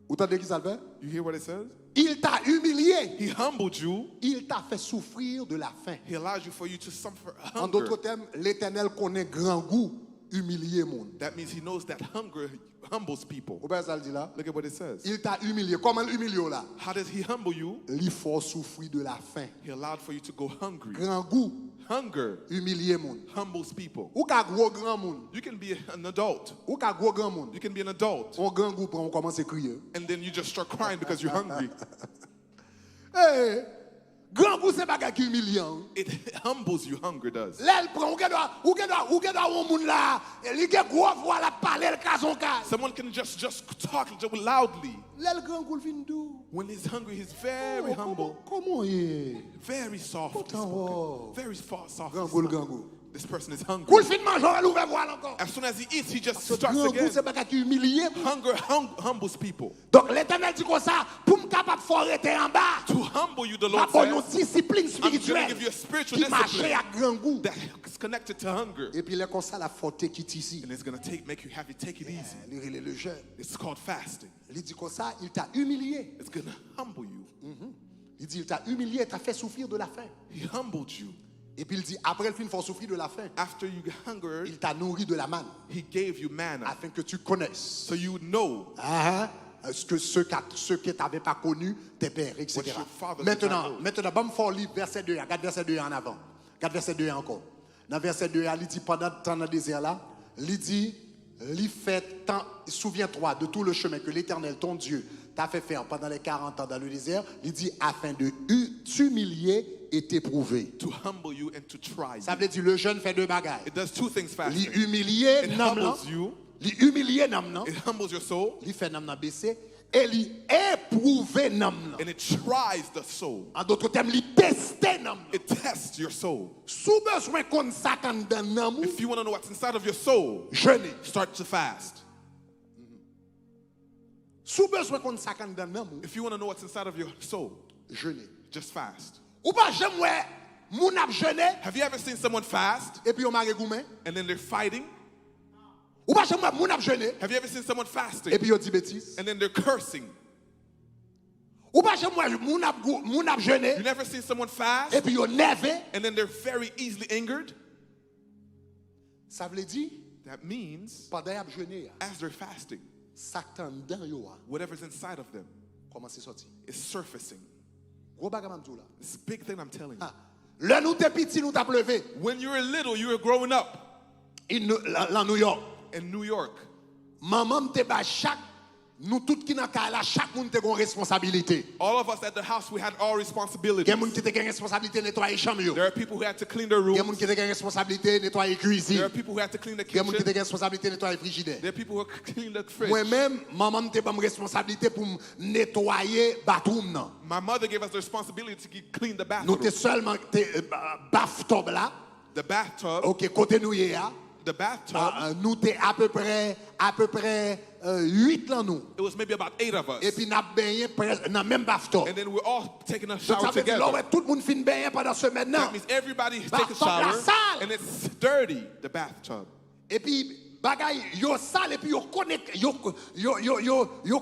Vous entendez qui ça le fait? You hear what it says? Il t'a humilié. He humbled you. Il t'a fait souffrir de la faim. He allows you for you to suffer En hunger. d'autres termes, l'Éternel connaît grand goût humilier monde. That means he knows that hunger humbles people. Vous voyez ça le dit là? Look at what it says. Il t'a humilié. Comment l'humilier là? How does he humble you? Il faut souffrir de la faim. He allowed for you to go hungry. Grand goût Hunger humilier monde. humbles people. Ou ka gros grand monde. You can be an adult. Ou ka gros grand monde. You can be an adult. On grand goût on commence à crier. And then you just start crying because you're hungry. Hey, grand goût c'est bagage qui humiliant. It humbles you, hunger does. L'aile prend ou que doit on monde là, il get gros voix la parler le cason ka. Someone can just talk loudly. L'aile grand goût vinn dou. When he's hungry, he's very humble, Comment est? very soft spoken, very soft. Grand goût. This person is hungry. Koul fin manger elle ouvre voix encore. As soon as he eats, he just Ce starts grand goût again. c'est bagage qui humilier. Hunger humbles people. Donc l'Éternel dit comme ça, pour me capable faire Rete en bas. To humble you, the Ma Lord bonne says, discipline I'm going to spirituelle give you a spiritual qui marche discipline à grand goût. that is connected to hunger. Et puis il est comme ça la forte qui est ici. And it's going to make you have you take it easy. Il est le jeune. It's called fasting. Il dit comme ça, il t'a humilié. It's going to humble you. Il dit, il t'a humilié, t'a fait souffrir de la faim. He humbled you. Et puis il dit, après le film, il faut souffrir de la faim. After you hungered, Il t'a nourri de la manne, he gave you manna. afin que tu connaisses So you know ce que ceux que tu n'avais pas connus, tes pères, etc. What your father did not know. Maintenant, bon, faut lire verset 2. Regarde verset 2 en avant. Regarde verset 2 encore. Dans verset 2, il dit, pendant le temps dans le désert là, il dit, souviens-toi de tout le chemin que l'Éternel, ton Dieu, t'a fait faire pendant les 40 ans dans le désert. Il dit, afin de t'humilier et t'éprouver. to humble you and to try Ça you. veut dire, le jeune fait deux bagailles. It does two things Li fasting. humilier It nam nan, humbles you. li humilier nam nan, It humbles your soul. li fait nam nan baisser et li éprouver nam nan. And it tries the soul. En d'autres termes, li tester nam nan. It tests your soul. Sous besoin qu'on ça kan dan nam ou, If you want to know what's inside of your soul, jeûner. start to fast. Sous besoin qu'on ça kan dan nam ou, If you want to know what's inside of your soul, jeûner. just fast. Ou pas j'aime ouais, moun ap jeûner Have you ever seen someone fast et puis on mari goumen. and then they're fighting? Ou pas j'aime ouais, moun ap jeûner Have you ever seen someone et fasting puis on dit bêtise. and then they're cursing? Ou pas j'aime ouais, moun ap jeûner You never seen someone fast et puis on nervé. and then they're very easily angered? Ça veut dire That means pendant ap jeûner, as they're fasting, Satan dan yo a whatever's inside of them commencé sortir. is surfacing. Gros bagay m'am dou là. It's a big thing, I'm telling you. Là nous t'es petit nous t'a levé When you were little, you were growing up dans New York. in New York. Maman m'te ba chaque nous tout qui nan ka là chaque monde te gon responsabilité. All of us at the house, we had our responsibilities. Gen moun qui te gen responsabilité nettoyer chambre yo. There are people who had to clean their Gen moun rooms. qui te gen responsabilité nettoyer There are cuisine. people who had to clean the Gen moun qui te kitchen. gen responsabilité nettoyer frigidaire. There are people who clean the fridge. Moi-même, maman m'te ba responsabilité pour nettoyer bathroom nan. My mother gave us the responsibility to clean the Nous te bathroom. seulement bathtub là. The bathtub. OK, côté nous y a. The bathtub. Nous te à peu près 8 là nous. It was maybe about 8 of us. Et puis n'a baigné dans même bathtub. And then we're all taking a Donc ça shower veut dire là, together. ouais, tout le monde fin baigner pendant semaine That nan. means everybody Bathtub takes a la shower. salle. And it's dirty, the bathtub. Et puis bagay yo sale et puis yo connecté yo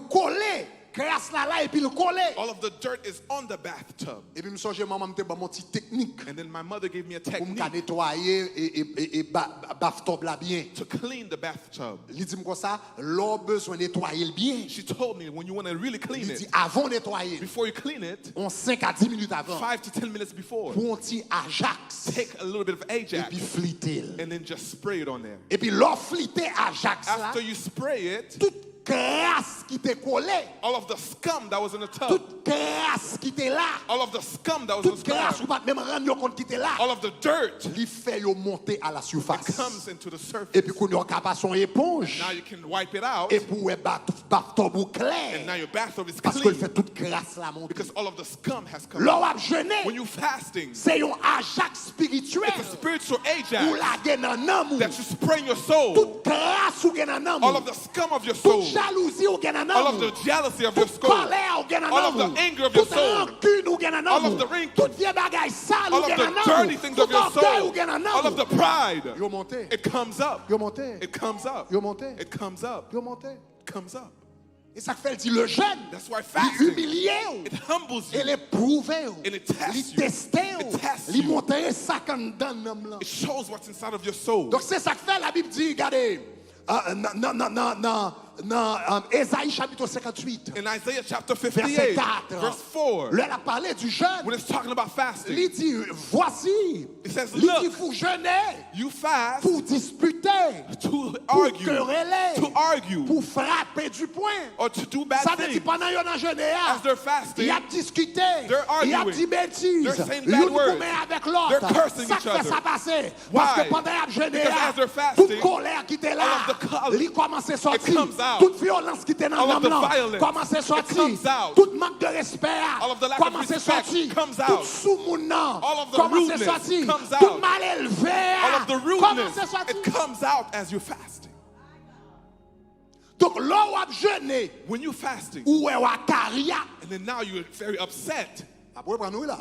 collé crasse là et puis le coller. All of the dirt is on the bathtub. Et puis me songe maman me bon petit technique. And then my mother gave me a Pour me technique nettoyer et bathtub là bien. to clean the bathtub. Il dit comme ça, l'on besoin nettoyer le bien. She told me when you want to really clean Il dit it, avant nettoyer, before you clean it, on 5 à 10 minutes avant, 5 to 10 minutes before, pour un petit Ajax take a little bit of et Ajax puis flitter. and then just spray it on there. Et puis l'on flitter Ajax là, After you spray it, toute crasse qui t'est collée, all of the scum that was in the tub, toute crasse qui t'est là, all of the scum that was in toute the crasse tub, ou pas même rendre compte qui t'est là, all of the dirt il fait yo monter à la surface. comes into the surface. Et puis qu'on y a capable son éponge Now you can wipe it out, et pour bathtub ou and clair now your bathroom is parce qu'il clean fait toute crasse la monter. because all of the scum has come L'on out. a jeûné, When you fasting, c'est un Ajax spirituel it's a spiritual ou Ajax la gagne en Nanm. that you spray in your soul. Toute crasse ou gagne en Nanm. All of the scum of your Toute soul, jalousie ou gagne en all of Nanm. the jealousy of your Toute soul, colère ou gagne en all of Nanm. the anger of your Toute soul, rancune ou gagne en all Nanm. of the wrinkles, Toute vieille bagaille sale all ou of gagne en the Nanm. dirty things Tout of your orgueil ou soul, gagne en all of Nanm. the pride, Yo monté. it comes up. Yo monté. It comes up. Yo monté. It comes up. Yo monté. It comes up. Et ça fait dit le jeûne. That's why Il fasting, humilier. it humbles Et you. les prouver. And it tests Il you. tester. It tests Il you. monter ça quand dans Nanm là. It shows what's inside of your soul. Donc c'est ça que fait la Bible dit, regardez, dans Ésaïe chapitre 58, In Isaiah chapter verset 58, 4, verse 4, là, elle a parlé du jeûne. when it's talking about fasting, Il dit, voici, it says, il dit, look, vous jeûnez you fast pour disputer, to pour argue, quereller, pour frapper du poing. or to do bad Ça veut dire things. pendant qu'ils ont jeûné, As they're il fasting, a discuté, they're il a arguing, dit bêtises, they're saying l'un bad words, commet avec l'autre. they're cursing Ça each fait other. ça passer. Why? Parce que pendant qu'ils ont jeûné, Because as they're fasting, toute colère qui était là, all of the color, il commence à sortir. it comes out. Toute violence qui était dans All of the l'homme violence, commence à it sortir. comes out. Tout manque de respect All of the lack of commence à respect sortir. comes Tout out. sous-moun All of the commence à rudeness sortir. comes Tout out. mal élevé All of the commence rudeness, à sortir. it comes out as you're fasting. Donc là où a jeûné, When you're fasting, où est à carrière. and then now you're very upset. Après prendre là.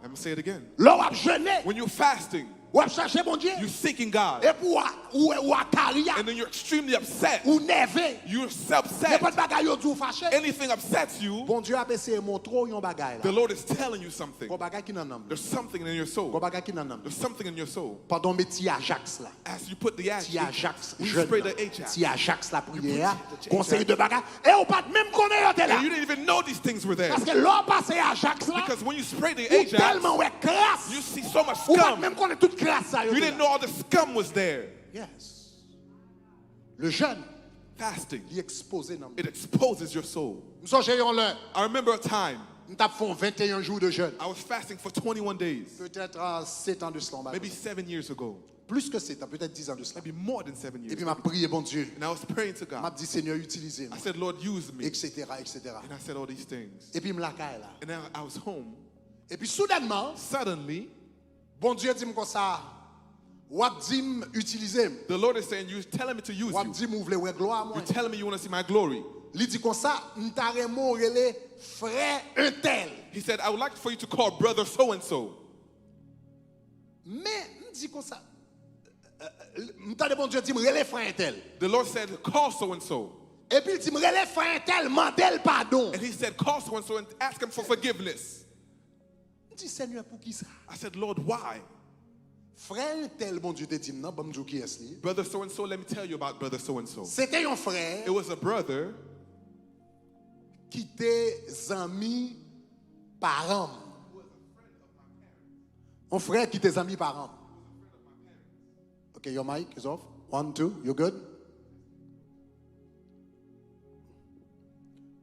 I'm going to say it again. Là où a jeûné, When you're fasting, où a cherché mon Dieu. you're seeking God, Et pour où à carrière, and then you're extremely upset. ou nervé. You're Il pas upset. de bagaille yo dou fâché. Anything upsets you, Bon Dieu a essayé montrer yon bagay the là. Lord is telling you something. Gon bagay ki nan nam. There's something in your Gon soul. bagay ki nan nam. There's something in your soul. Pendant mes petits Ajax là. As you put the Ti Ajax when you jeune. spray the Ajax, Ti Ajax la prière. the Conseil de bagay. Et on pas même connaît yo te là. and you didn't even know these things were there. Parce que l'on passe Ajax là. Because when you spray the Ou Ajax, tellement ouais crasse. you see so much Ou pas scum. même connaît toute crasse ça yo. You te didn't là. know all the scum was there. Yes. Le jeûne, Fasting, il expose nan. it exposes your soul. Nous sommes yon le. I remember a time Nous t'a fait 21 jours de jeûne. I was fasting for 21 days, Peut-être 7 ans de cela. maybe 7 years ago, Plus que 7 ans, peut-être 10 ans de cela. maybe more than 7 Et years. puis m'a prié, bon Dieu. And I was praying to M'a God. dit, Seigneur, utilisez-moi. I said, Lord, use me. Etc., etc. And I said all these things. Et puis me la caille là. And then I was home. Et puis soudainement, Suddenly, bon Dieu dit comme ça, wap dit utiliser. the Lord is saying, you're telling me to use Wap you. dit m'ouvre ouais gloire moi. You're telling me you want to see my glory. Il dit comme ça, m'tare mon relé frère un tel. He said, I would like for you to call brother so-and-so. Mais m'dit comme ça, m'tade bon Dieu dit relé frère un tel. The Lord said, call so-and-so. Et puis il dit relé frère un tel, mandel pardon. And he said, call so-and-so and ask him for forgiveness. M'dit Seigneur pour qui ça? I said, Lord, why? Frère un tel, bon Dieu te dit non, bon Dieu qui est li. Brother so-and-so, let me tell you about brother so-and-so. C'était un frère It was a brother qui était ami parent. Un frère qui était ami parent. Okay, your mic is off. 1, 2, you good?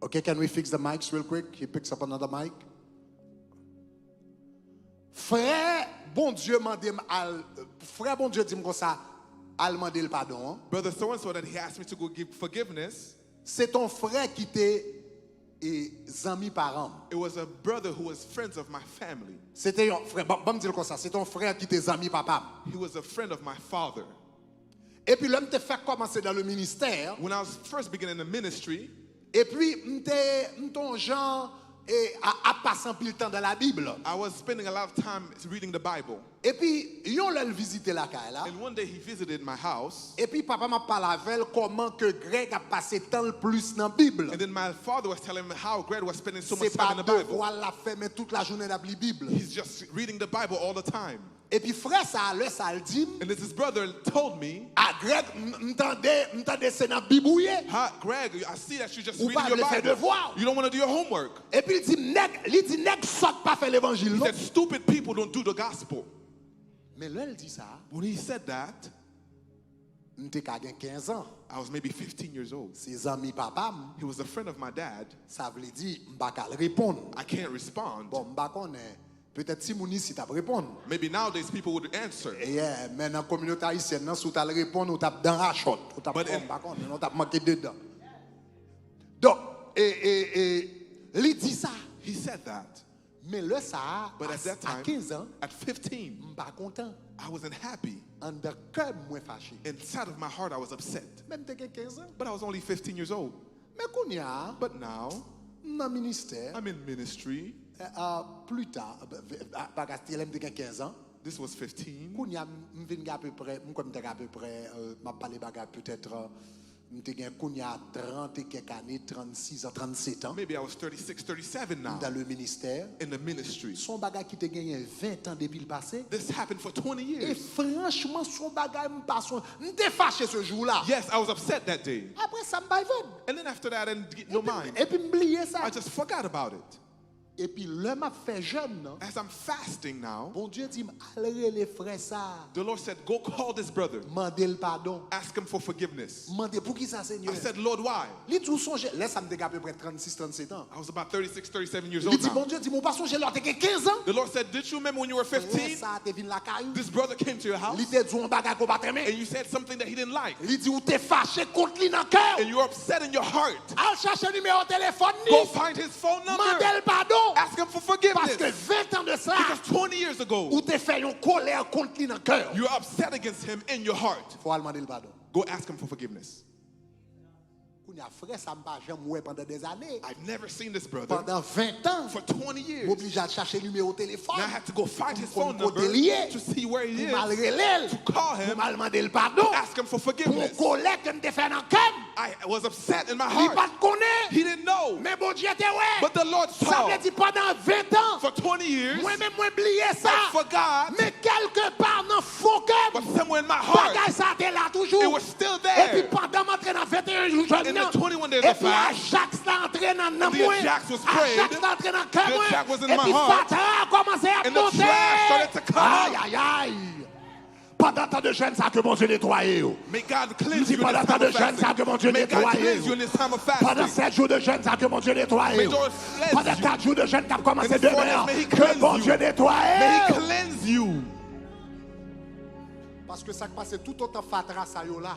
Okay, can we fix the mics real quick? He picks up another mic. Frère, bon Dieu frère, bon Dieu dit comme ça, al mandé le pardon. brother so-and-so that he asked me to go give forgiveness. C'est ton frère qui était ami parent. It was a brother who was friends of my family. C'était un frère, bon me dire comme ça, c'est ton frère qui était ami papa. He was a friend of my father. Et puis l'homme te fait commencer dans le ministère. When I was first beginning the ministry, Et puis m'ton Jean et à passer un peu le temps dans la Bible. I was spending a lot of time reading the Bible. Et puis, ils ont visité la caille là. And one day he visited my house. Et puis, papa m'a parlé avec comment que Greg a passé tant le plus dans la Bible. And then my father was telling me how Greg was spending so much C'est time pas in the Bible. devoir la faire, mais toute la journée dans la Bible. He's just reading the Bible all the time. Et puis, frère, ça le dit. And then his brother told me, Ah, Greg, m'entendez, c'est dans la Bible. "Hi, Greg, I see that you're just Ou reading pas your le faire Bible. devoir. You don't want to do your homework." Et puis, il dit, nèg saute pas faire l'évangile. He said, "Stupid people don't do the gospel." Mais là, il dit ça. When he said that, M'était qu'à 15 ans. I was maybe 15 years old. Ses amis papa, He was a friend of my dad. ça veut dire, m'pa ka répondre. I can't respond. Bon, m'pa connaît. Peut-être si mouni si t'a répondre. Maybe nowadays people would answer. Yeah, mais dans la communauté haïtienne, non, si t'as répondre, ou t'as dans la shot, ou t'as manqué dedans. Donc, il dit ça. He said that. Mais là, ça, But at that à time, 15 ans, at 15, m'pas content. I wasn't happy. En de cœur, moi fâché. Inside of my heart, I was upset. Même t'es 15 ans. But I was only 15 years old. Mais qu'on y a, But now, dans le ministère, I'm in ministry. plus tard, parce que t'es 15 ans, This was 15. qu'on y a, m'vin à peu près, m'a parlé bagarre peut-être, qu'on y a 30 et quelques années, 36 ans, 37 ans, Maybe I was 36, 37 now dans le ministère. in the ministry. Son bagage qui te gagné 20 ans depuis le passé. This happened for 20 Et years. franchement, son bagage m'était fâché ce jour-là. Yes, I was upset that day. Après ça, m'baille veine. And then after that, I didn't get no mind. Et puis m'oublier ça. I just forgot about it. Et puis l'homme a fait jeune, non? As I'm fasting now, Bon Dieu dit, allez les frères ça. the Lord said, go call this brother. Mandez le pardon. Ask him for forgiveness. Mandez pour qui ça, Seigneur? I said, Lord, why? Il dit, songe, là, ça me dégage à peu près 36, 37 ans. I was about 36, 37 years Il old dit, bon now. Dieu, dit, mon pas songe, là, t'es 15 ans. The Lord said, did you remember when you were Frère 15? ça, t'es venu la caillou. This brother came to your house Il te dit, on bagage qu'on va t'aimer. and you said something that he didn't like. Il dit, ou t'es fâché contre lui dans le cœur. And you're upset in your heart. Al chercher le numéro de téléphone. Go find his phone Mandez number. le pardon. Ask him for Parce que forgiveness. 20 ans de ça, Because 20 years ago, ou t'es fait une colère contre lui dans le cœur. you're upset against him in your heart. Faut aller demander le pardon. Go ask him for forgiveness. Qu'on a frère, ça me pas jamais ouais pendant des années. I've never seen this brother Pendant 20 ans, for 20 years. m'oblige à chercher le numéro de téléphone. Now I had to go find his Pour phone me number lié. to see where he Pour mal is, relève. to call Pour him, mal demander le pardon. ask him for Pour forgiveness. colère que me fait dans le cœur. I was upset in my Il pas heart. te connaît. He didn't know. Mais bon Dieu était ouais. But the Lord Ça saw. veut dire pendant 20 ans. For 20 years, Moi-même, moi oublié ça. I forgot, Mais quelque part dans le faux cœur, but somewhere in my heart, bagage ça était là it toujours. was still Et puis there. pendant m'entrer dans 21 jours, In the 21 days et of puis fast, Ajax l'a entré dans le the moi. Ajax was prayed. Ajax l'a entré dans le cœur The moi. Ajax was in Et my puis heart. Fatra a commencé à And the monter. trash started to come Aïe, out. aïe, aïe. Pendant tant de jeunes, ça que mon Dieu nettoyé. May God Il cleanse dit you in pendant this tant time de of jeunes, ça que mon Dieu fasting. May God nettoyé. cleanse you in this time of Pendant fasting. 7 jours de jeûne, ça que mon Dieu nettoyé. May the Lord cleanse Pendant you. 4 jours de jeûne, qui a commencé And 4 demain, days, may He que cleanse mon you. Dieu May nettoyé. He cleanse you. Parce que ça passe tout autant Fatra ça yo là.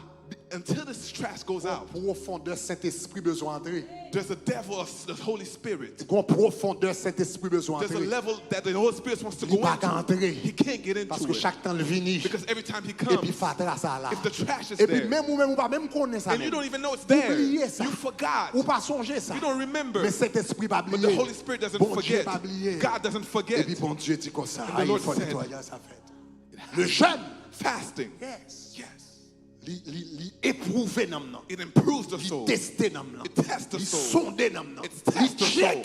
Until this trash goes out, Profondeur Saint-Esprit besoin entrer. there's a devil of the Holy Spirit. Gon profondeur Saint-Esprit besoin There's a entrer. level that the Holy Spirit wants to Il go pas qu'à into. entrer. He can't get Parce into que it. chaque temps le vini. Because every time he Et puis comes, Fatra ça là. if the trash is Et puis there, même ou pas même connaître ça. and you don't even know it's there, Oubliez ça. you forgot. Ou pas songer ça. You don't remember. Mais Saint-Esprit pas But the oublier. Holy Spirit doesn't Bon Dieu forget. pas oublier. God doesn't Et forget. puis bon Dieu dit comme ça. And the Il Lord faut said, nettoyer ça fait. Le jeûne. Fasting, Yes. yes, Li éprouver nam nan. it improves the Li soul. tester nam nan. It tests the Li soul. sonder nam nan. It Li tests the soul.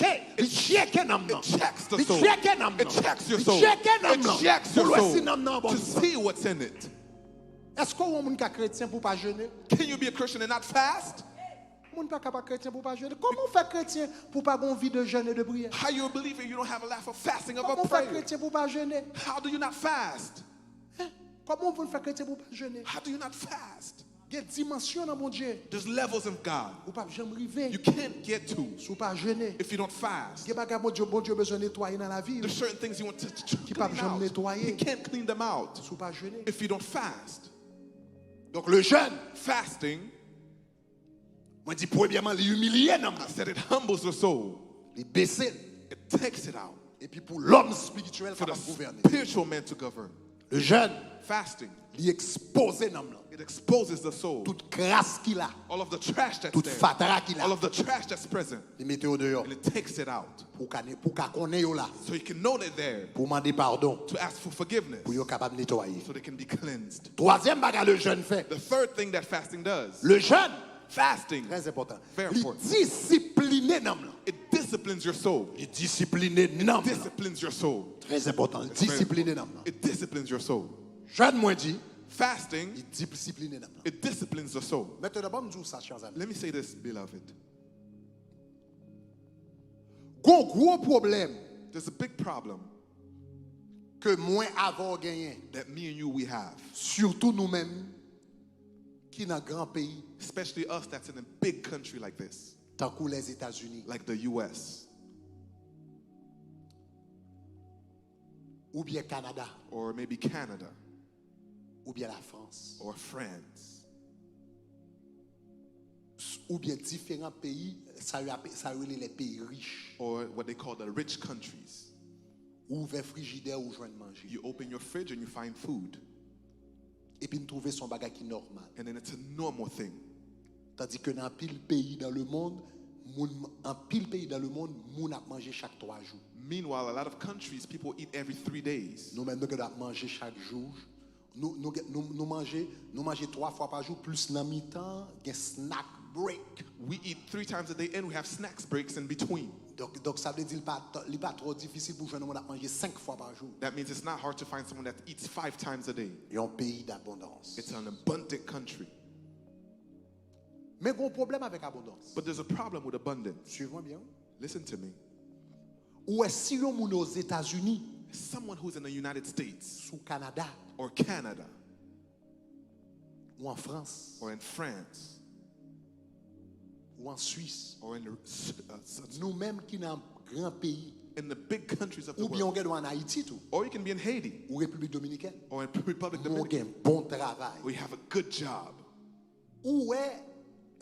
checker nam nan. It checks the Li soul. checker nam nan. It checks your Li soul. checker nam It nan. checks your Pour voir si soul nam nan bon. to see what's in it. Est-ce qu'on moun ka chrétien pour pas jeûner? Can you be a Christian and not fast? Moun pas capable chrétien pour pas jeûner. Comment on fait chrétien pour pas gon vie de jeûne et de prière? How you a believer, you don't have a life of fasting, of Comment a on fait prayer? chrétien pour pas jeûner? How do you not fast? Comment on peut faire chrétien pour pas jeûner? How do you not fast? Il y a dimension dans mon Dieu. There's levels of God Ou pas jamais arriver. you can't get to Sous pas jeûner. if you don't fast. Il y a des bagages bon Dieu besoin de nettoyer dans la vie. There's certain things you want to Qui pas clean jamais out. nettoyer. You can't clean them out Sous pas jeûner. if you don't fast. Donc le jeûne, Fasting, moi dis premièrement, les humilier non. I said, it humbles the soul. Les baisser. It takes it out Et puis pour l'homme spirituel for capable de the gouverner. spiritual man to govern. Le jeûne, Fasting, Il expose Nanm. It exposes the soul. Toute crasse qu'il a. All of the trash that's Toute there. fatara qu'il a. All of the trash that's present. Il mette au dehors. And it takes it out. Pour qu'à connaît yo là. So you can know they're there. Pour demander pardon. To ask for forgiveness. Pour yo capable nettoyer. So they can be cleansed. Troisième bagage le jeûne fait. The third thing that fasting does. Le jeûne. Fasting. Très important. Very Il important. discipline Nanm. It disciplines your soul. Il discipline Nanm. Disciplines your soul. Très important. Il discipline Nanm. It disciplines your soul. Jeûne moi dit. Fasting. Il discipline Nanm. It disciplines the soul. Maintenant d'abord me dire ça chers amis. Let me say this, beloved. Gros problème There's a big problem que moi avons gagné. that me and you we have. Surtout nous-mêmes qui dans grand pays Especially us that's in a big country like this. tant que les États-Unis Like the US. ou bien Canada Or maybe Canada. ou bien la France Or France. ou bien différents pays ça les pays riches Or what they call the rich countries. ouvert frigidaire ou joindre manger You open your fridge and you find food. et puis nous trouver son bagage qui normal And then it's a normal thing. tandis que dans pile pays dans le monde en pile pays dans le monde moun a mangé chaque 3 jours Meanwhile, a lot of countries, people eat every 3 days. nous même nous devons manger chaque jour nous manger 3 fois par jour plus dans mi-temps des snack break. We eat 3 times a day and we have snacks breaks in between. Donc ça veut dire qu'il n'est pas trop difficile pour jeune monde à manger 5 fois par jour. That means it's not hard to find someone that eats 5 times a day. Et un pays d'abondance. It's an abundant country. Mais il y a un problème avec l'abondance. But there's a problem with abundance. Suivez-moi bien. Listen to me. Ou est-ce si on est aux États-Unis, Someone who's in the United States au Canada, or Canada ou en France, or in France ou en Suisse, or in nous-mêmes qui sommes un grand pays, the big countries of the ou bien on world. est en Haïti tout, Or you can be in Haiti ou République Dominicaine, or in Republic on Dominican. a un bon travail. We have a good job. Ou est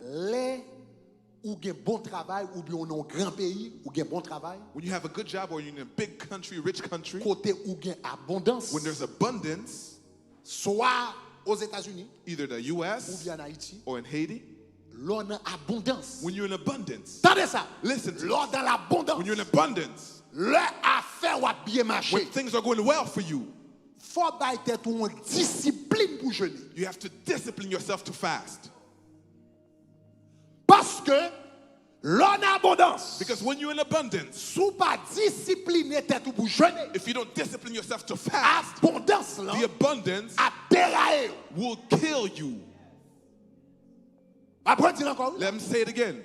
les ou un bon travail, ou bien on est un grand pays, ou un bon travail, When you have a good job or you're in a big country, rich country, côté ou bien abondance, when there's abundance, soit aux États-Unis, either the ou US bien en Haïti, or in Haiti, l'on a abondance. when you're in abundance, Attendez ça. listen to me. L'on dans l'abondance. When you're in abundance, Le affaire va bien marcher. when things are going well for you, Faut bailler tête ou une discipline pour jeûner. you have to discipline yourself to fast. Parce que l'on a abondance. Because when you're in abundance, Sous pas discipliner tête ou pour jeûner, if you don't discipline yourself to fast, abondance là the abundance a déraillé. will kill you. Après dire encore. Let me say it again.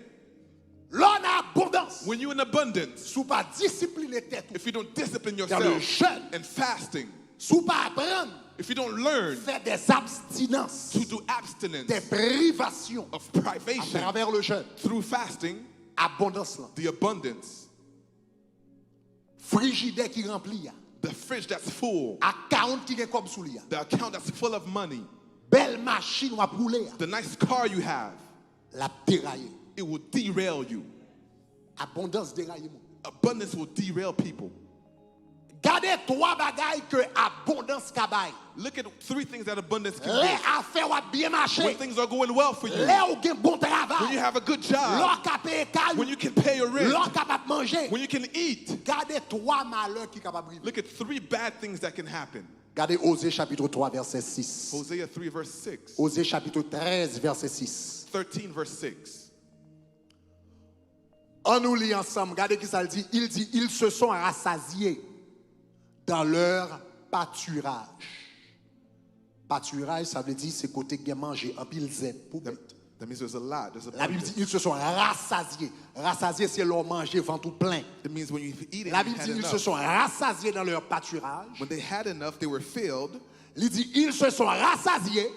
L'on a abondance. When you're in abundance, Sous pas discipliner tête ou if you don't discipline dans le yourself jeûne, and fasting, sous pas apprendre if you don't learn faire des abstinences, to do abstinence des privations of à privation travers le jeûne, through fasting, abondance là, the abundance, frigidaire qui remplit, the fridge that's full, account qui est comme sous lui, the account that's full of money, belle machine ou à rouler, the nice car you have, la dérailler. it will derail you. Abondance dérailler. Abundance will derail people. Gardez 3 bagailles que abondance kabaye. Look at 3 things that abundance can Les give. affaires va bien marcher. When things are going well for you, Les ou gen bon when you travail. have a good job, L'on ka paye caille. when you can pay your rent, L'on capable manger. when you can eat. Gardez 3 malheurs qui capable arriver. Look at 3 bad things that can happen. Gardez Osée chapitre 3 verset 6. Hosea 3 verse 6, Osée chapitre 13 verset 6. 13 verse 6. On nous lit ensemble. Regardez qui ça le dit. Il dit, ils se sont rassasiés dans leur pâturage. Pâturage, ça veut dire c'est côté qui manger en pile zep. That means there's a lot. There's La Bible dit, abundance. ils se sont rassasiés. Rassasiés, c'est leur manger ventre plein. It means when you eat it, La you Bible had dit, ils se enough. sont rassasiés dans leur pâturage. When they had enough, they were filled. Il dit, ils se sont rassasiés.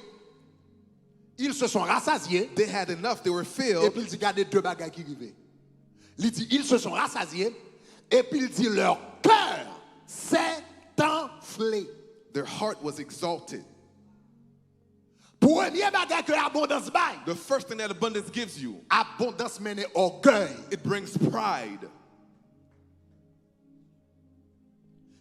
Ils se sont rassasiés. They had enough, they were Et filled. puis il dit, regardez 2 bagages qui arrivent. Il dit, ils se sont rassasiés. Et puis il dit, leur cœur s'est enflé. Their heart was exalted. Premier bagage que l'abondance baille. The first thing that abundance gives you, Abondance mène orgueil. it brings pride.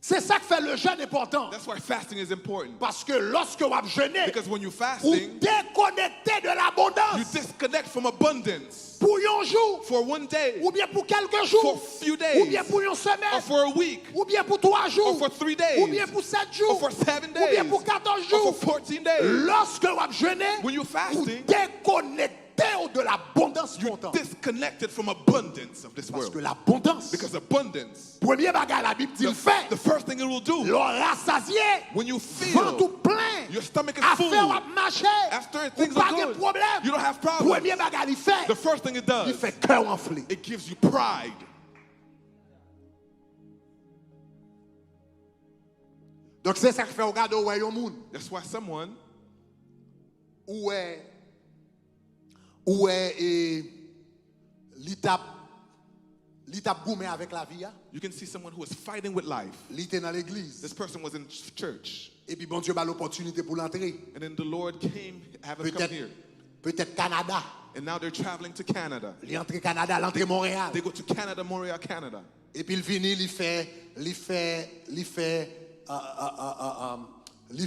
C'est ça qui fait le jeûne important. That's why fasting is important. Parce que lorsque vous jeûnez, Because when you're vous fasting, déconnectez de l'abondance. you disconnect from abundance. Pour un jour, For one day, ou bien pour quelques for jours, a few ou days, bien pour une semaine, or for a week, ou bien pour 3 jours, or for 3 days, ou bien pour 7 jours, or for 7 ou bien days, pour 14 or jours. for 14 days. Lorsque vous jeûnez, When you're vous fasting, déconnectez de l'abondance you're montant. disconnected from abundance of this Parce que world. l'abondance, Because abundance, premier bagage la Bible dit le fait, the first thing it will do, l'on rassasié, when you ventre feel plein, your stomach is affaire full, à marcher, after ou things pas are de good, problème. you don't have problems. Premier bagage il fait, The first thing it il does, fait cœur enflé. it gives you pride. Donc c'est ça qui fait regarder où est un monde, That's why someone où est l'étape gourmet avec la vie, you can see someone who is fighting with life. l'été dans l'église. This person was in church, Et puis bon Dieu a l'opportunité pour l'entrer. and then the Lord came, have us come here. Peut-être Canada. And now they're traveling to Canada. L'entrée Canada, l'entrée Montréal. They go to Canada, Montreal, Canada. Et puis il finit, il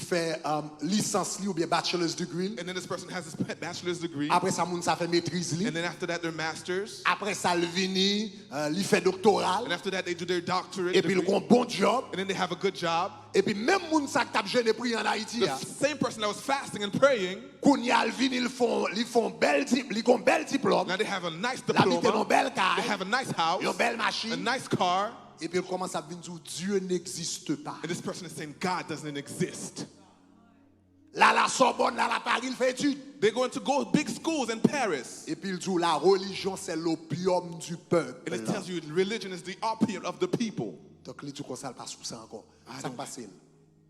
fait licence ou bien bachelor's degree. And then this person has his bachelor's degree. Après ça, ça fait maîtrise. And then after that, their master's. Après ça, il finit, il fait doctoral. And after that, they do their doctorate Et puis il degree. a un bon job. And then they have a good job. Et puis même moun ça qui t'a jeûné prié en Haïti, The same person that was fasting and praying, qu'on y a vini, ils font bel diplôme. now they have a nice La vie diploma. une belle They caille, have a nice house, une belle a machine. nice car. Et puis il commence à venir dire Dieu n'existe pas. And this person is saying God doesn't exist. Là, la Sorbonne, là, la Paris, il fait études. They're going to go big schools in Paris. Et puis il dit la religion c'est l'opium du peuple. And it tells you religion is the opium of the people. Donc il dit qu'on ça passe sous ça encore. Ça passe.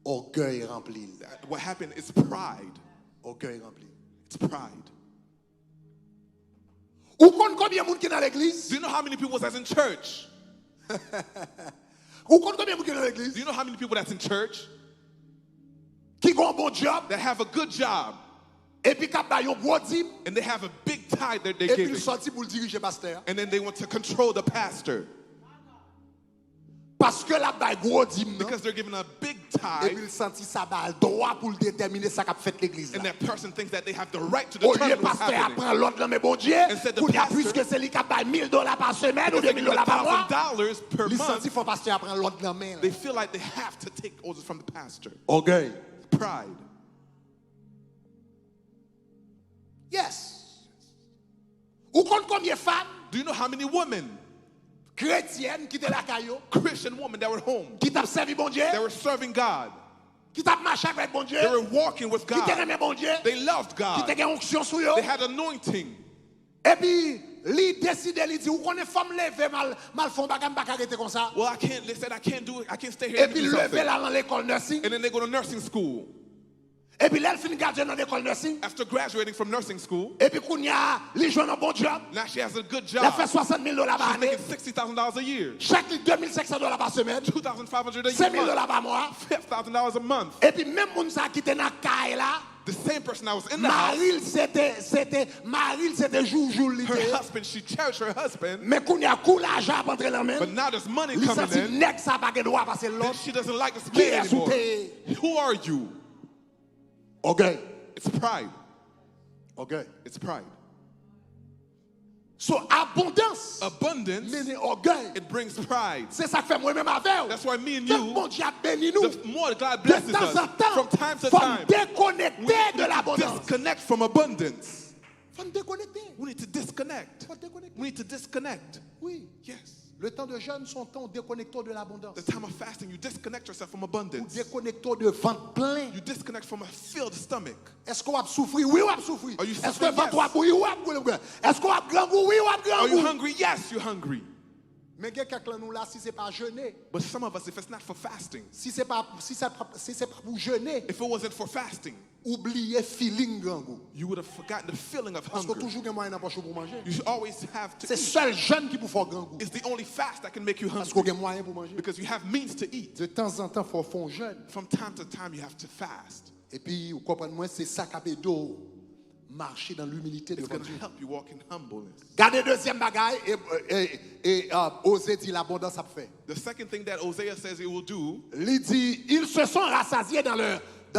Orgueil rempli. What happened is pride. Orgueil rempli. It's pride. Ou compte combien de monde qui est dans l'église? Do you know how many people that's in church? Ou compte combien de monde qui est dans l'église? Do you know how many people that's in church Qui ont un bon job? that have a good job Et puis qui ont un gros dîme? and they have a big tithe that they're Et puis ils giving, sortent pour diriger pasteur. and then they want to control the pastor Parce que là, il gros dîme. because they're giving a big Et tithe, puis il sentit ça le droit pour déterminer ça qu'a fait l'église. and that person thinks that they have the right to Au lieu determine what's pasteur happening. apprend l'autre là, mais bon Dieu, Instead the pour y a pastor- plus que celui qui a $1,000 par semaine ou Because they give $2,000 par mois. $1,000 per Il month, sentit faut pasteur apprend l'autre là main. they feel like they have to take orders from the pastor. Orgueil. Pride. Yes. Ou compte combien de femmes Do you know how many women, chrétiennes qui étaient la caillou, Christian women that were home, qui t'ont servi bon Dieu, that were serving God, qui t'ont marché avec bon Dieu, they were walking with qui God, t'aimait bon Dieu, they loved qui God, t'ont onction sur eux. they had anointing. Et puis, lui décide, lui dit, ou qu'on est femme levée, mal font bagam bak arrêter comme ça. Well, they said I can't do it, I can't stay here Et and puis, do levé something. là dans l'école nursing. And then they go to nursing school. Et puis, là, elle finit garder dans l'école nursing. After graduating from nursing school, Et puis, qu'on y a, lui joue un bon job. now she has a good Elle job. fait $60,000 par She's année. making $60,000 a year, Chaque $2,500 par semaine. $2,500 a $5,000 year, par mois. $5,000 a month. Et puis, même moun sa qui était dans la caille là, The same person that was in the house, Maril, c'était jour her litté. husband, she cherished her husband, Mais qu'on y a cool l'argent pour entrer dans la but main. now there's money Il coming sentit in. nèg ça pas droit passer Then l'autre. she doesn't like this Qui man est sous anymore. tes Who are you? orgueil. It's pride. Orgueil. It's pride. So abondance Abundance, mène orgueil. it brings pride. C'est ça que fait moi-même avec. That's why me and Donc you, bon Dieu a béni nous. the more God De blesses temps en us, temps, from time to faut time, déconnecter de l'abondance. disconnect from abundance. Faut déconnecter. We need to disconnect. Faut déconnecter. We need to disconnect. Oui. Yes. Le temps de jeûne, son temps déconnectant de l'abondance. The time of fasting, you disconnect yourself from Ou abundance. déconnectant de ventre plein. You disconnect from a filled stomach. Est-ce qu'on va souffrir? Oui, on va souffrir. Are you Est-ce que suffering? ventre va bouillir? Oui, on va bouillir. Est-ce qu'on va grand goût? Oui, on va grand Are you goût. hungry? Yes, you're hungry. Mais quelqu'un qui nous là, si c'est pas jeûner, But some of us, if it's not for fasting, si c'est pas pour jeûner, if it wasn't for fasting, oubliez feeling grand goût. you would have forgotten the feeling of Parce que hunger. toujours il y a moyen dans poche pour manger. You should always have to C'est eat. seul jeûne qui peut faire grand goût. It's the only fast that can make you Parce hungry qu'il y a moyen pour manger. because you have means to eat. De temps en temps, il faut faire un jeûne. From time to time, you have to fast. Et puis, vous comprenez, moi, c'est ça qui a d'eau. marcher dans l'humilité It's devant going to Dieu. help you walk in humbleness. Gardez deuxième bagaille et Osée dit l'abondance a fait. The second thing that Hosea says he will do, Il dit ils se sont rassasiés dans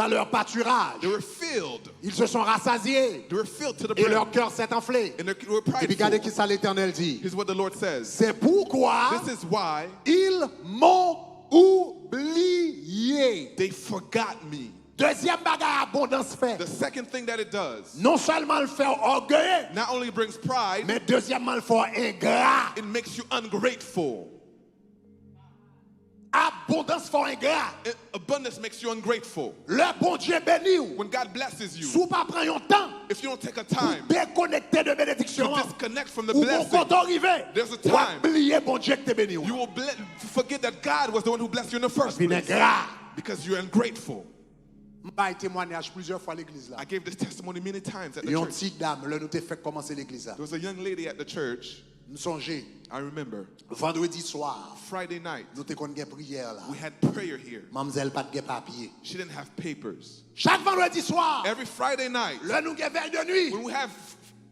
leur pâturage. they were filled. Ils se sont rassasiés They were filled to the et brim. leur cœur s'est enflé. And they were Et puis regardez qui prideful. ça l'Éternel dit. Here's what the Lord says. C'est pourquoi This is why ils m'ont oublié. they forgot me. Deuxième bagaille abondance fait. The second thing that it does, Non seulement le fait orgueilleux, not only brings pride, mais deuxièmement le fait ingrat. it makes you ungrateful. Abondance fait ingrat. Abundance makes you ungrateful. Le bon Dieu béni ou. When God blesses Si you, vous pas prendre un temps if you don't take a pour time déconnecter de bénédiction, to disconnect from the ou bon blessing, compte arrivé, there's a ou time oublier bon Dieu que t'es béni ou. you will forget that God was the one who blessed you in the first Puis place ingrat. because you're ungrateful. J'ai témoignage plusieurs fois à l'église là. I gave this testimony many times at the Une church. petite dame, là nous t'ai fait commencer l'église là. There was a young lady at the church, Me songeais, I remember, vendredi soir, Friday night, nous t'ai qu'on prière là. we had prayer here. Mademoiselle pas de papier. She didn't have papers. Chaque vendredi soir, Every Friday night, là nous avons veille de nuit. when we have,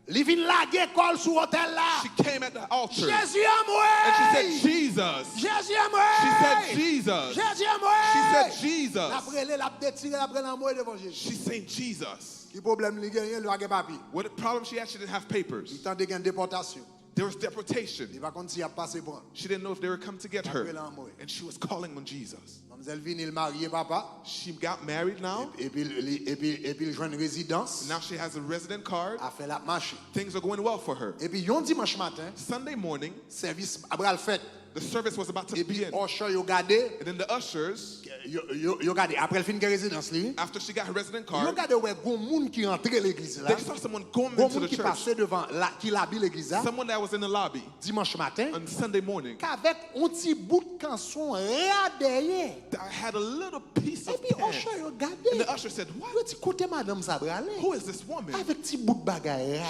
Li vin lage kol sou hotel là. she came at the altar Jésus a and she said, moué. Jesus. Jésus a moué. She said, Jesus. Jésus a moué. She said, Jesus. La prele, la détiré, la prele en moué devant Jésus. She's saying, Jesus. Qui problème li gen, li wage papier. What the problem she had, she didn't have papers. Il tente gen déportation. There was deportation. Il va contre si a passé pour. She didn't know if they would come to get her. Appelle en moué. And she was calling on Jesus. Mademoiselle vin, il marié papa. She got married now. Et puis il joue une résidence. Now she has a resident card. A fait la marche. Things are going well for her. Et puis yon dimanche matin, Sunday morning, service abral fait. the service was about to Et puis begin. Osher yo gade, And then the ushers, yo gade après le fin de résidence li. after she got her resident Yo card, gade ouais gon moun qui rentre l'église là. they saw someone going Gon into moun the qui church. passait devant la qui l'habille l'église là. Someone that was in the lobby Dimanche matin, on Sunday morning qu'avec un petit bout de canson radeye. that had a little piece Et of puis pen. Osher yo And gade. the usher said, what? Yo ti kote madame sa brale. Who is this woman? Avec petit bout de bagay